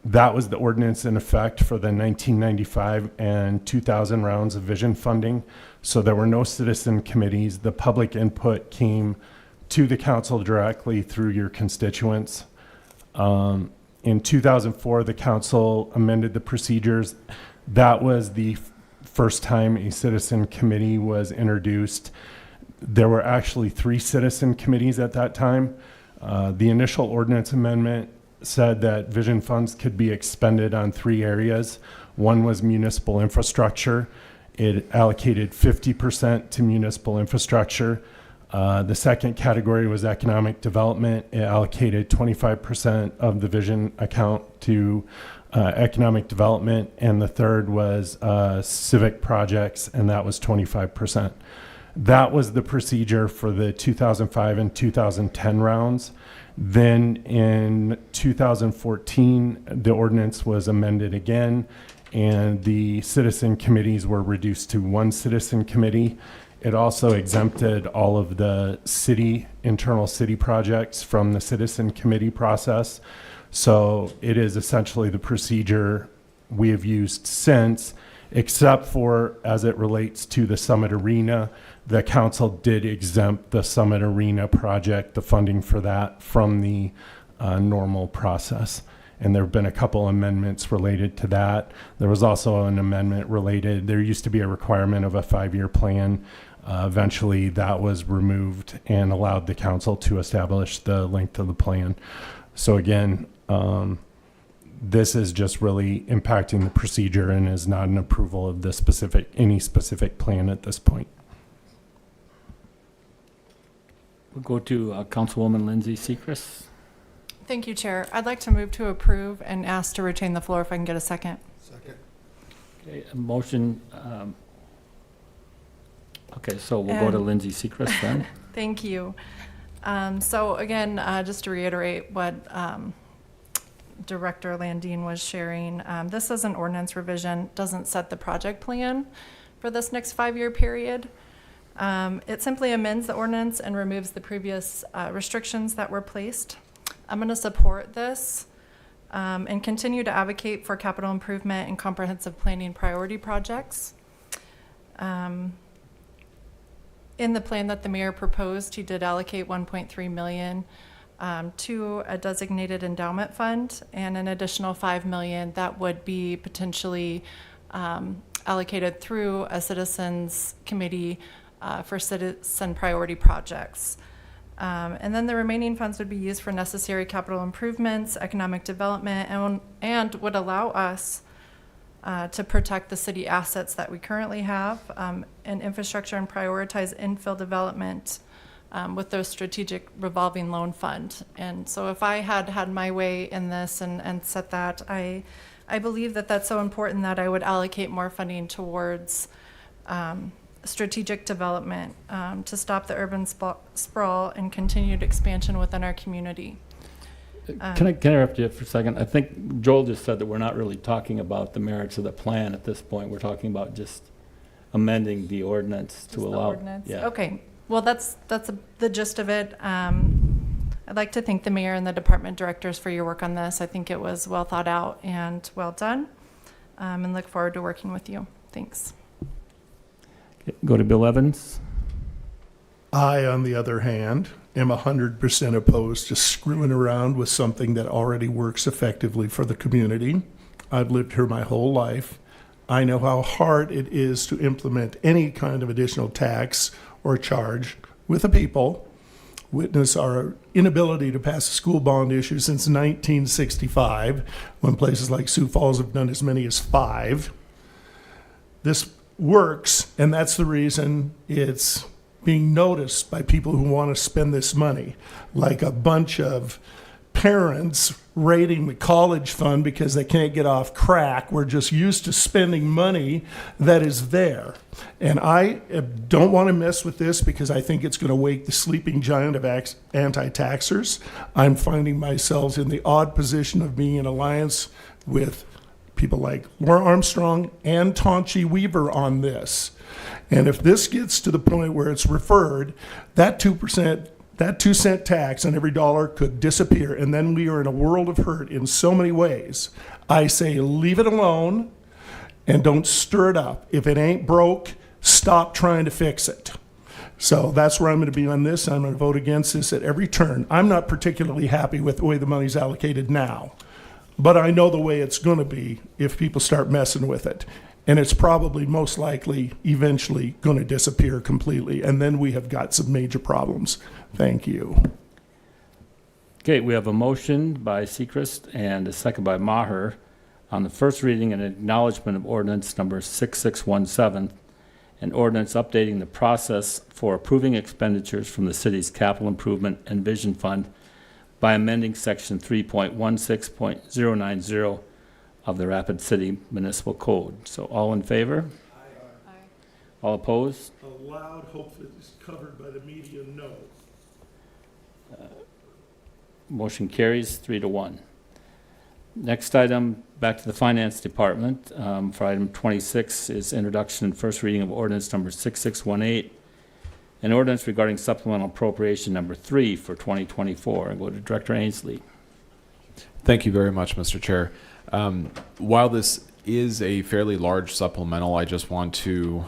That was the ordinance in effect for the 1995 and 2000 rounds of vision funding. So there were no citizen committees. The public input came to the council directly through your constituents. In 2004, the council amended the procedures. That was the first time a citizen committee was introduced. There were actually 3 citizen committees at that time. The initial ordinance amendment said that vision funds could be expended on 3 areas. One was municipal infrastructure. It allocated 50% to municipal infrastructure. The second category was economic development. It allocated 25% of the vision account to economic development. And the third was civic projects, and that was 25%. That was the procedure for the 2005 and 2010 rounds. Then in 2014, the ordinance was amended again, and the citizen committees were reduced to 1 citizen committee. It also exempted all of the internal city projects from the citizen committee process. So it is essentially the procedure we have used since, except for as it relates to the Summit Arena. The council did exempt the Summit Arena project, the funding for that, from the normal process. And there have been a couple amendments related to that. There was also an amendment related, there used to be a requirement of a 5-year plan. Eventually that was removed and allowed the council to establish the length of the plan. So again, this is just really impacting the procedure and is not an approval of any specific plan at this point. We'll go to Councilwoman Lindsay Sechrist. Thank you, Chair. I'd like to move to approve and ask to retain the floor if I can get a second. Okay, a motion. Okay, so we'll go to Lindsay Sechrist then. Thank you. So again, just to reiterate what Director Landine was sharing, this is an ordinance revision, doesn't set the project plan for this next 5-year period. It simply amends the ordinance and removes the previous restrictions that were placed. I'm going to support this and continue to advocate for capital improvement and comprehensive planning priority projects. In the plan that the mayor proposed, he did allocate $1.3 million to a designated endowment fund and an additional $5 million that would be potentially allocated through a citizens committee for citizen priority projects. And then the remaining funds would be used for necessary capital improvements, economic development, and would allow us to protect the city assets that we currently have and infrastructure and prioritize infill development with the strategic revolving loan fund. And so if I had my way in this and set that, I believe that that's so important that I would allocate more funding towards strategic development to stop the urban sprawl and continued expansion within our community. Can I interrupt you for a second? I think Joel just said that we're not really talking about the merits of the plan at this point. We're talking about just amending the ordinance to Just the allow. ordinance? Yeah. Okay, well, that's the gist of it. I'd like to thank the mayor and the department directors for your work on this. I think it was well thought out and well done, and look forward to working with you. Thanks. Okay, go to Bill Evans. I, on the other hand, am 100% opposed to screwing around with something that already works effectively for the community. I've lived here my whole life. I know how hard it is to implement any kind of additional tax or charge with the people. Witness our inability to pass a school bond issue since 1965, when places like Sioux Falls have done as many as 5. This works, and that's the reason it's being noticed by people who want to spend this money, like a bunch of parents raiding the college fund because they can't get off crack. We're just used to spending money that is there. And I don't want to mess with this because I think it's going to wake the sleeping giant of anti-taxers. I'm finding myself in the odd position of being in alliance with people like Laura Armstrong and Tonchi Weaver on this. And if this gets to the point where it's referred, that 2%, that 2-cent tax on every dollar could disappear, and then we are in a world of hurt in so many ways. I say leave it alone and don't stir it up. If it ain't broke, stop trying to fix it. So that's where I'm going to be on this. I'm going to vote against this at every turn. I'm not particularly happy with the way the money's allocated now, but I know the way it's going to be if people start messing with it. And it's probably most likely eventually going to disappear completely. And then we have got some major problems. Thank you. Okay, we have a motion by Sechrist and a second by Maher on the first reading and acknowledgement of ordinance number 6617, an ordinance updating the process for approving expenditures from the city's capital improvement and vision fund by amending section 3.16.090 of the Rapid City Municipal Code. So all in favor? Aye. All opposed? A loud hope that is covered by the media, no. Motion carries 3-1. Next item, back to the Finance Department. For item 26 is introduction and first reading of ordinance number 6618, an ordinance regarding supplemental appropriation number 3 for 2024. I go to Director Ainsley. Thank you very much, Mr. Chair. While this is a fairly large supplemental, I just want to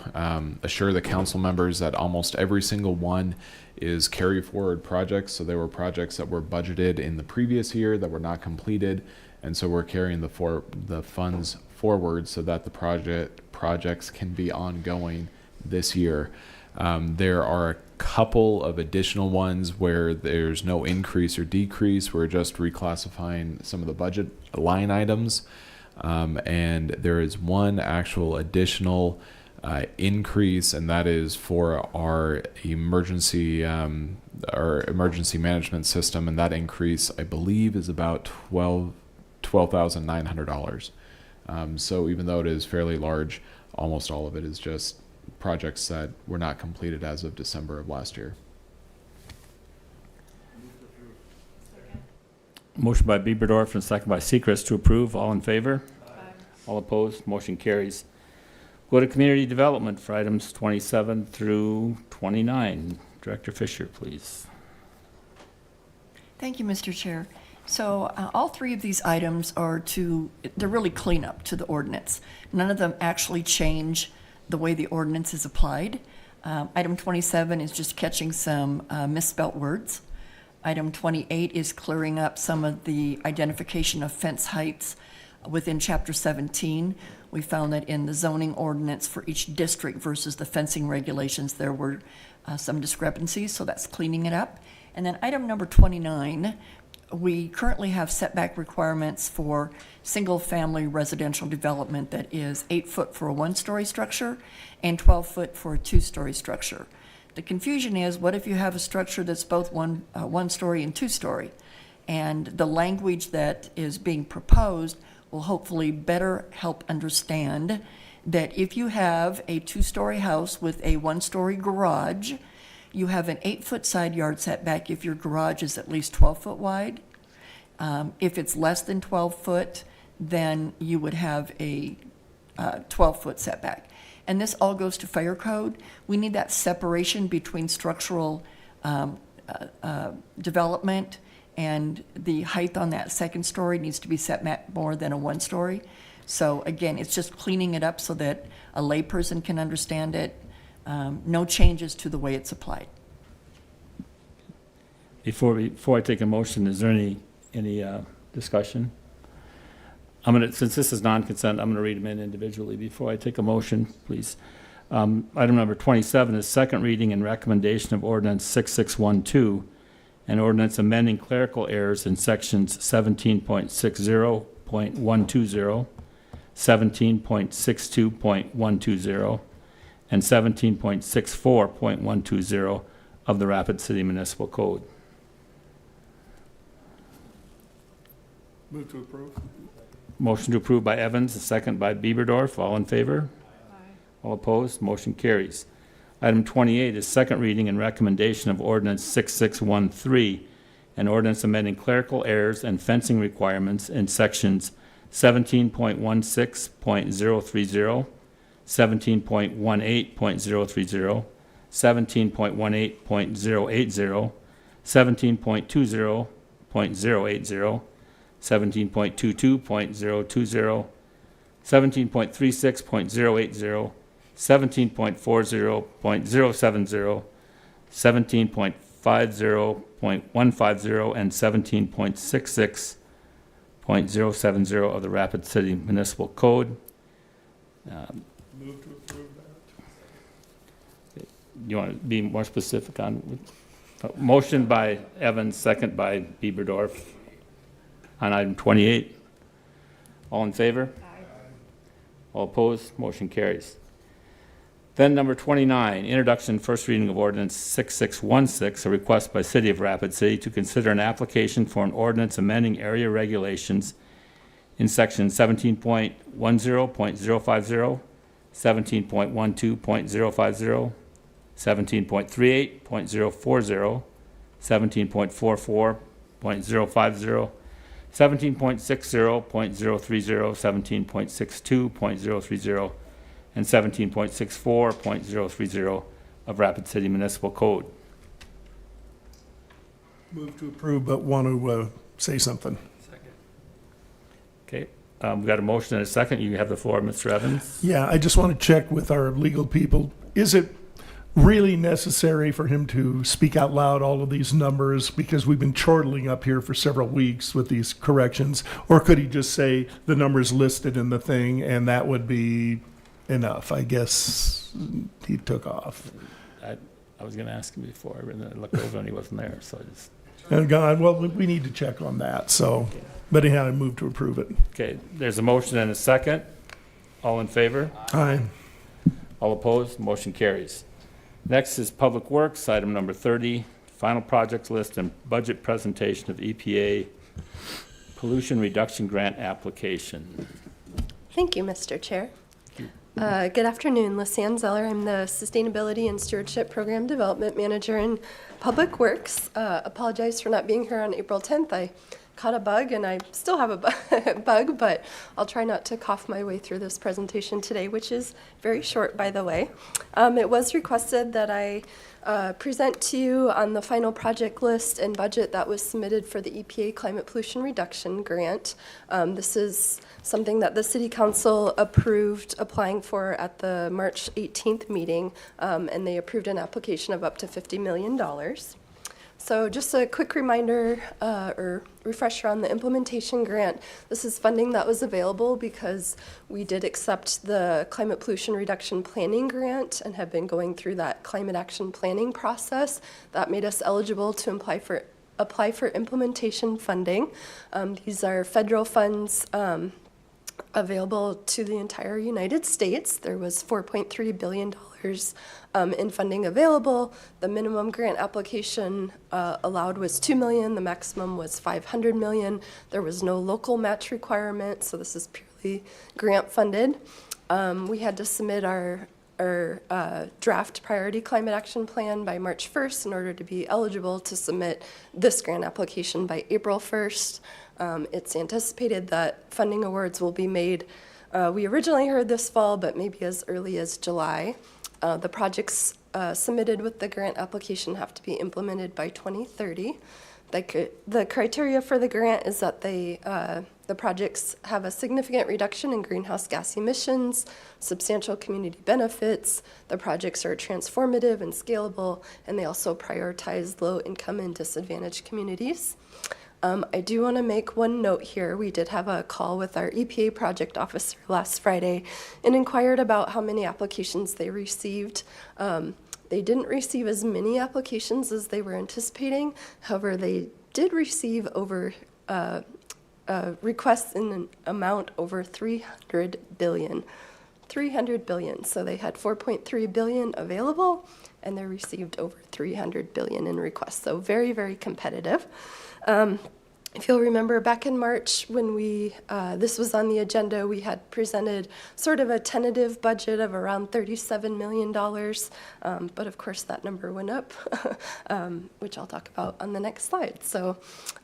assure the council members that almost every single one is carry forward projects. So there were projects that were budgeted in the previous year that were not completed, and so we're carrying the funds forward so that the projects can be ongoing this year. There are a couple of additional ones where there's no increase or decrease. We're just reclassifying some of the budget line items. And there is one actual additional increase, and that is for our emergency management system. And that increase, I believe, is about $12,900. So even though it is fairly large, almost all of it is just projects that were not completed as of December of last year. Motion by Bieberdorf and second by Sechrist to approve. All in favor? Aye. All opposed? Motion carries. Go to Community Development for items 27 through 29. Director Fisher, please. Thank you, Mr. Chair. So all 3 of these items they're really cleanup to the ordinance. None of them actually change the way the ordinance is applied. Item 27 is just catching some misspelt words. Item 28 is clearing up some of the identification of fence heights within Chapter 17. We found that in the zoning ordinance for each district versus the fencing regulations, there were some discrepancies, so that's cleaning it up. And then item number 29, we currently have setback requirements for single-family residential development that is 8 foot for a one-story structure and 12 foot for a two-story structure. The confusion is, what if you have a structure that's both one-story and two-story? And the language that is being proposed will hopefully better help understand that if you have a two-story house with a one-story garage, you have an 8-foot side yard setback if your garage is at least 12 foot wide. If it's less than 12 foot, then you would have a 12-foot setback. And this all goes to fire code. We need that separation between structural development, and the height on that second story needs to be set back more than a one story. So again, it's just cleaning it up so that a layperson can understand it. No changes to the way it's applied. Before I take a motion, is there any discussion? Since this is non-consent, I'm gonna read them in individually before I take a motion, please. Item number 27 is second reading and recommendation of ordinance 6612, an ordinance amending clerical errors in sections 17.60.120, 17.62.120, and 17.64.120 of the Rapid City Municipal Code. Move to approve. Motion to approve by Evans, a second by Bieberdorf. All in favor? All opposed? Motion carries. Item 28 is second reading and recommendation of ordinance 6613, an ordinance amending clerical errors and fencing requirements in sections 17.16.030, 17.18.030, 17.18.080, 17.20.080, 17.22.020, 17.36.080, 17.40.070, 17.50.150, and 17.66.070 of the Rapid City Municipal Code. Move to approve that. You want to be more specific on? Motion by Evans, second by Bieberdorf on item 28. All in favor? All opposed? Motion carries. Then number 29, introduction and first reading of ordinance 6616, a request by City of Rapid City to consider an application for an ordinance amending area regulations in section 17.10.050, 17.12.050, 17.38.040, 17.44.050, 17.60.030, 17.62.030, and 17.64.030 of Rapid City Municipal Code. Move to approve, but want to say something. Okay, we've got a motion and a second. You have the floor, Mr. Evans. Yeah, I just want to check with our legal people. Is it really necessary for him to speak out loud all of these numbers, because we've been chortling up here for several weeks with these corrections? Or could he just say the numbers listed in the thing and that would be enough? I guess he took off. I was going to ask him before. I looked over and he wasn't there, so I just... And God, well, we need to check on that, so, but anyhow, I move to approve it. Okay, there's a motion and a second. All in favor? Aye. All opposed? Motion carries. Next is Public Works, item number 30, final project list and budget presentation of EPA pollution reduction grant application. Thank you, Mr. Chair. Good afternoon, Lisanne Zeller. I'm the Sustainability and Stewardship Program Development Manager in Public Works. Apologize for not being here on April 10th. I caught a bug and I still have a bug, but I'll try not to cough my way through this presentation today, which is very short, by the way. It was requested that I present to you on the final project list and budget that was submitted for the EPA Climate Pollution Reduction Grant. This is something that the City Council approved applying for at the March 18th meeting, and they approved an application of up to $50 million. So just a quick reminder or refresher on the implementation grant. This is funding that was available because we did accept the climate pollution reduction planning grant and have been going through that climate action planning process. That made us eligible to apply for implementation funding. These are federal funds available to the entire United States. There was $4.3 billion in funding available. The minimum grant application allowed was $2 million. The maximum was $500 million. There was no local match requirement, so this is purely grant funded. We had to submit our draft priority climate action plan by March 1st in order to be eligible to submit this grant application by April 1st. It's anticipated that funding awards will be made, we originally heard this fall, but maybe as early as July. The projects submitted with the grant application have to be implemented by 2030. The criteria for the grant is that the projects have a significant reduction in greenhouse gas emissions, substantial community benefits, the projects are transformative and scalable, and they also prioritize low-income and disadvantaged communities. I do want to make one note here. We did have a call with our EPA project officer last Friday and inquired about how many applications they received. They didn't receive as many applications as they were anticipating. However, they did receive over requests in an amount over $300 billion. $300 billion. So they had $4.3 billion available, and they received over $300 billion in requests. So very, very competitive. If you'll remember, back in March when this was on the agenda, we had presented sort of a tentative budget of around $37 million, but of course that number went up, which I'll talk about on the next slide. So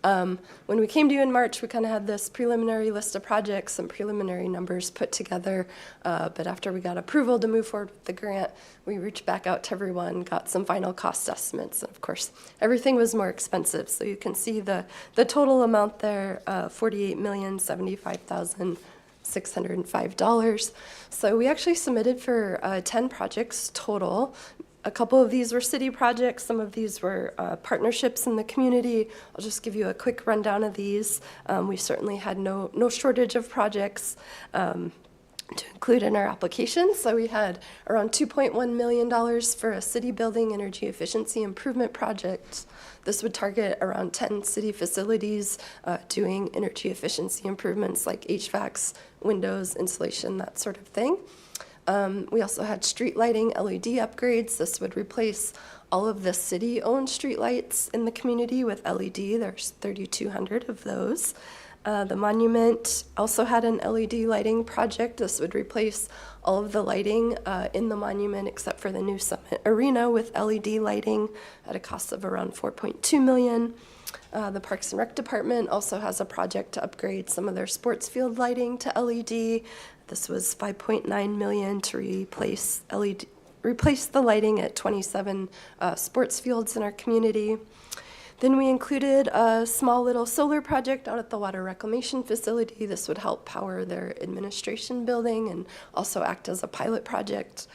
when we came to you in March, we kind of had this preliminary list of projects, some preliminary numbers put together, but after we got approval to move forward with the grant, we reached back out to everyone, got some final cost estimates, and of course everything was more expensive. So you can see the total amount there, $48,075,605. So we actually submitted for 10 projects total. A couple of these were city projects, some of these were partnerships in the community. I'll just give you a quick rundown of these. We certainly had no shortage of projects to include in our application. So we had around $2.1 million for a city building energy efficiency improvement project. This would target around 10 city facilities doing energy efficiency improvements like HVACs, windows, insulation, that sort of thing. We also had street lighting LED upgrades. This would replace all of the city-owned street lights in the community with LED. There's 3,200 of those. The monument also had an LED lighting project. This would replace all of the lighting in the monument except for the new Summit Arena with LED lighting at a cost of around $4.2 million. The Parks and Rec Department also has a project to upgrade some of their sports field lighting to LED. This was $5.9 million to replace the lighting at 27 sports fields in our community. Then we included a small little solar project out at the water reclamation facility. This would help power their administration building and also act as a pilot project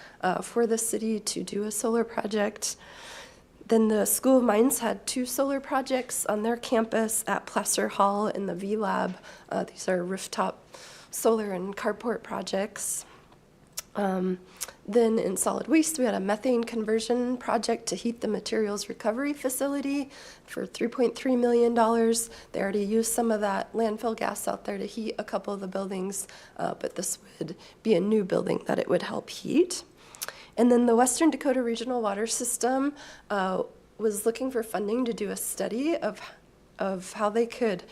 for the city to do a solar project. Then the School of Mines had 2 solar projects on their campus at Placer Hall and the V-Lab. These are rooftop solar and carport projects. Then in solid waste, we had a methane conversion project to heat the materials recovery facility for $3.3 million. They already used some of that landfill gas out there to heat a couple of the buildings, but this would be a new building that it would help heat. And then the Western Dakota Regional Water System was looking for funding to do a study of how they could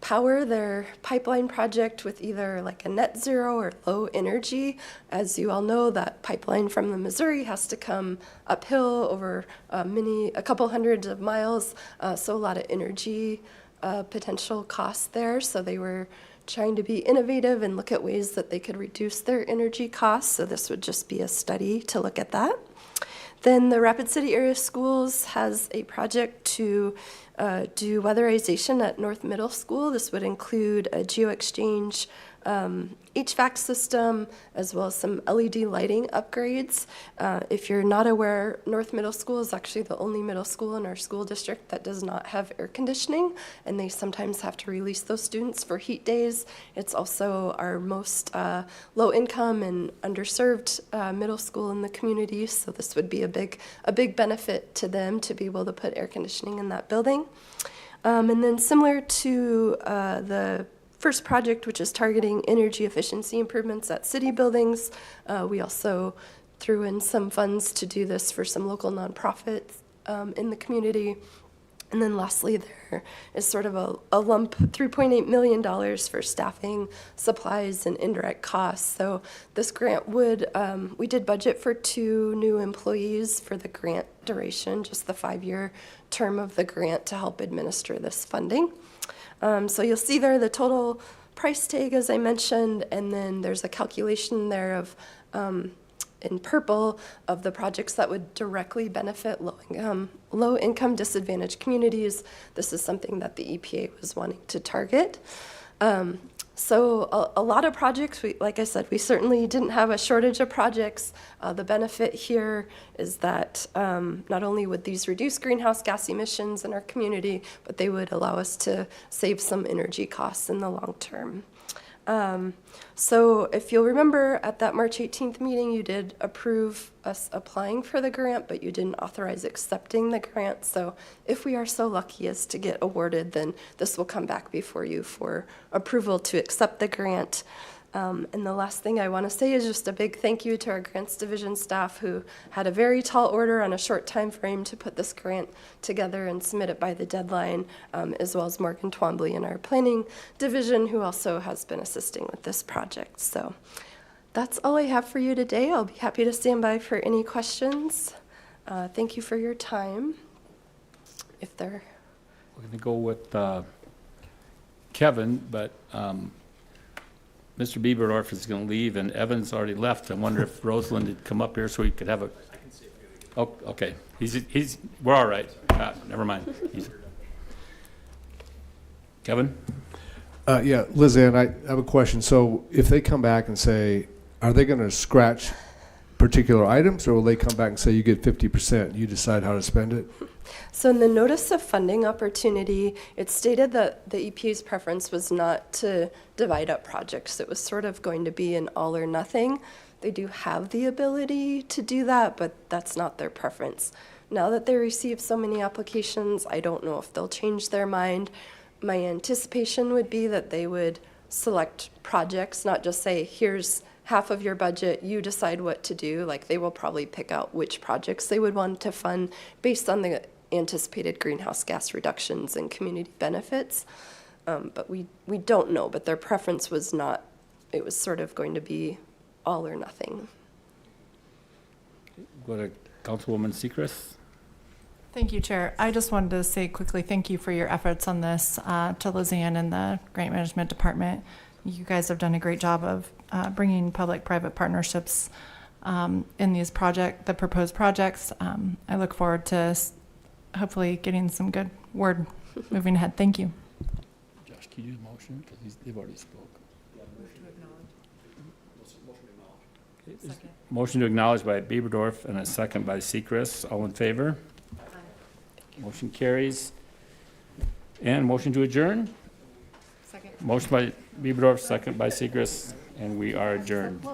power their pipeline project with either like a net zero or low energy. As you all know, that pipeline from the Missouri has to come uphill over a couple hundreds of miles, so a lot of energy potential costs there. So they were trying to be innovative and look at ways that they could reduce their energy costs. So this would just be a study to look at that. Then the Rapid City Area Schools has a project to do weatherization at North Middle School. This would include a geoexchange HVAC system, as well as some LED lighting upgrades. If you're not aware, North Middle School is actually the only middle school in our school district that does not have air conditioning, and they sometimes have to release those students for heat days. It's also our most low-income and underserved middle school in the community, so this would be a big benefit to them to be able to put air conditioning in that building. And then similar to the first project, which is targeting energy efficiency improvements at city buildings, we also threw in some funds to do this for some local nonprofits in the community. And then lastly, there is sort of a lump, $3.8 million for staffing, supplies, and indirect costs. So this grant would, we did budget for 2 new employees for the grant duration, just the 5-year term of the grant to help administer this funding. So you'll see there the total price tag, as I mentioned, and then there's a calculation there of, in purple, of the projects that would directly benefit low-income disadvantaged communities. This is something that the EPA was wanting to target. So a lot of projects, like I said, we certainly didn't have a shortage of projects. The benefit here is that not only would these reduce greenhouse gas emissions in our community, but they would allow us to save some energy costs in the long term. So if you'll remember, at that March 18th meeting, you did approve us applying for the grant, but you didn't authorize accepting the grant. So if we are so lucky as to get awarded, then this will come back before you for approval to accept the grant. And the last thing I want to say is just a big thank you to our grants division staff who had a very tall order on a short time frame to put this grant together and submit it by the deadline, as well as Morgan Twombly in our planning division, who also has been assisting with this project. So that's all I have for you today. I'll be happy to stand by for any questions. Thank you for your time. If there, We're going to go with Kevin, but Mr. Bieberdorf is going to leave, and Evan's already left. I wonder if Rosalind had come up here so we could have a... Oh, okay. We're all right. Never mind. Kevin? Yeah, Liz Ann, I have a question. So if they come back and say, are they going to scratch particular items, or will they come back and say you get 50%, you decide how to spend it? So in the notice of funding opportunity, it stated that the EPA's preference was not to divide up projects. It was sort of going to be an all or nothing. They do have the ability to do that, but that's not their preference. Now that they receive so many applications, I don't know if they'll change their mind. My anticipation would be that they would select projects, not just say, here's half of your budget, you decide what to do. Like, they will probably pick out which projects they would want to fund based on the anticipated greenhouse gas reductions and community benefits. But we don't know, but their preference was not, it was sort of going to be all or nothing. Go to Councilwoman Sechrist. Thank you, Chair. I just wanted to say quickly thank you for your efforts on this to Lizanne and the Grant Management Department. You guys have done a great job of bringing public-private partnerships in these the proposed projects. I look forward to hopefully getting some good word moving ahead. Thank you. Josh, can you do the motion? Because they've already spoke. Motion to acknowledge by Bieberdorf and a second by Sechrist. All in favor? Motion carries. And motion to adjourn? Second. Motion by Bieberdorf, second by Sechrist, and we are adjourned.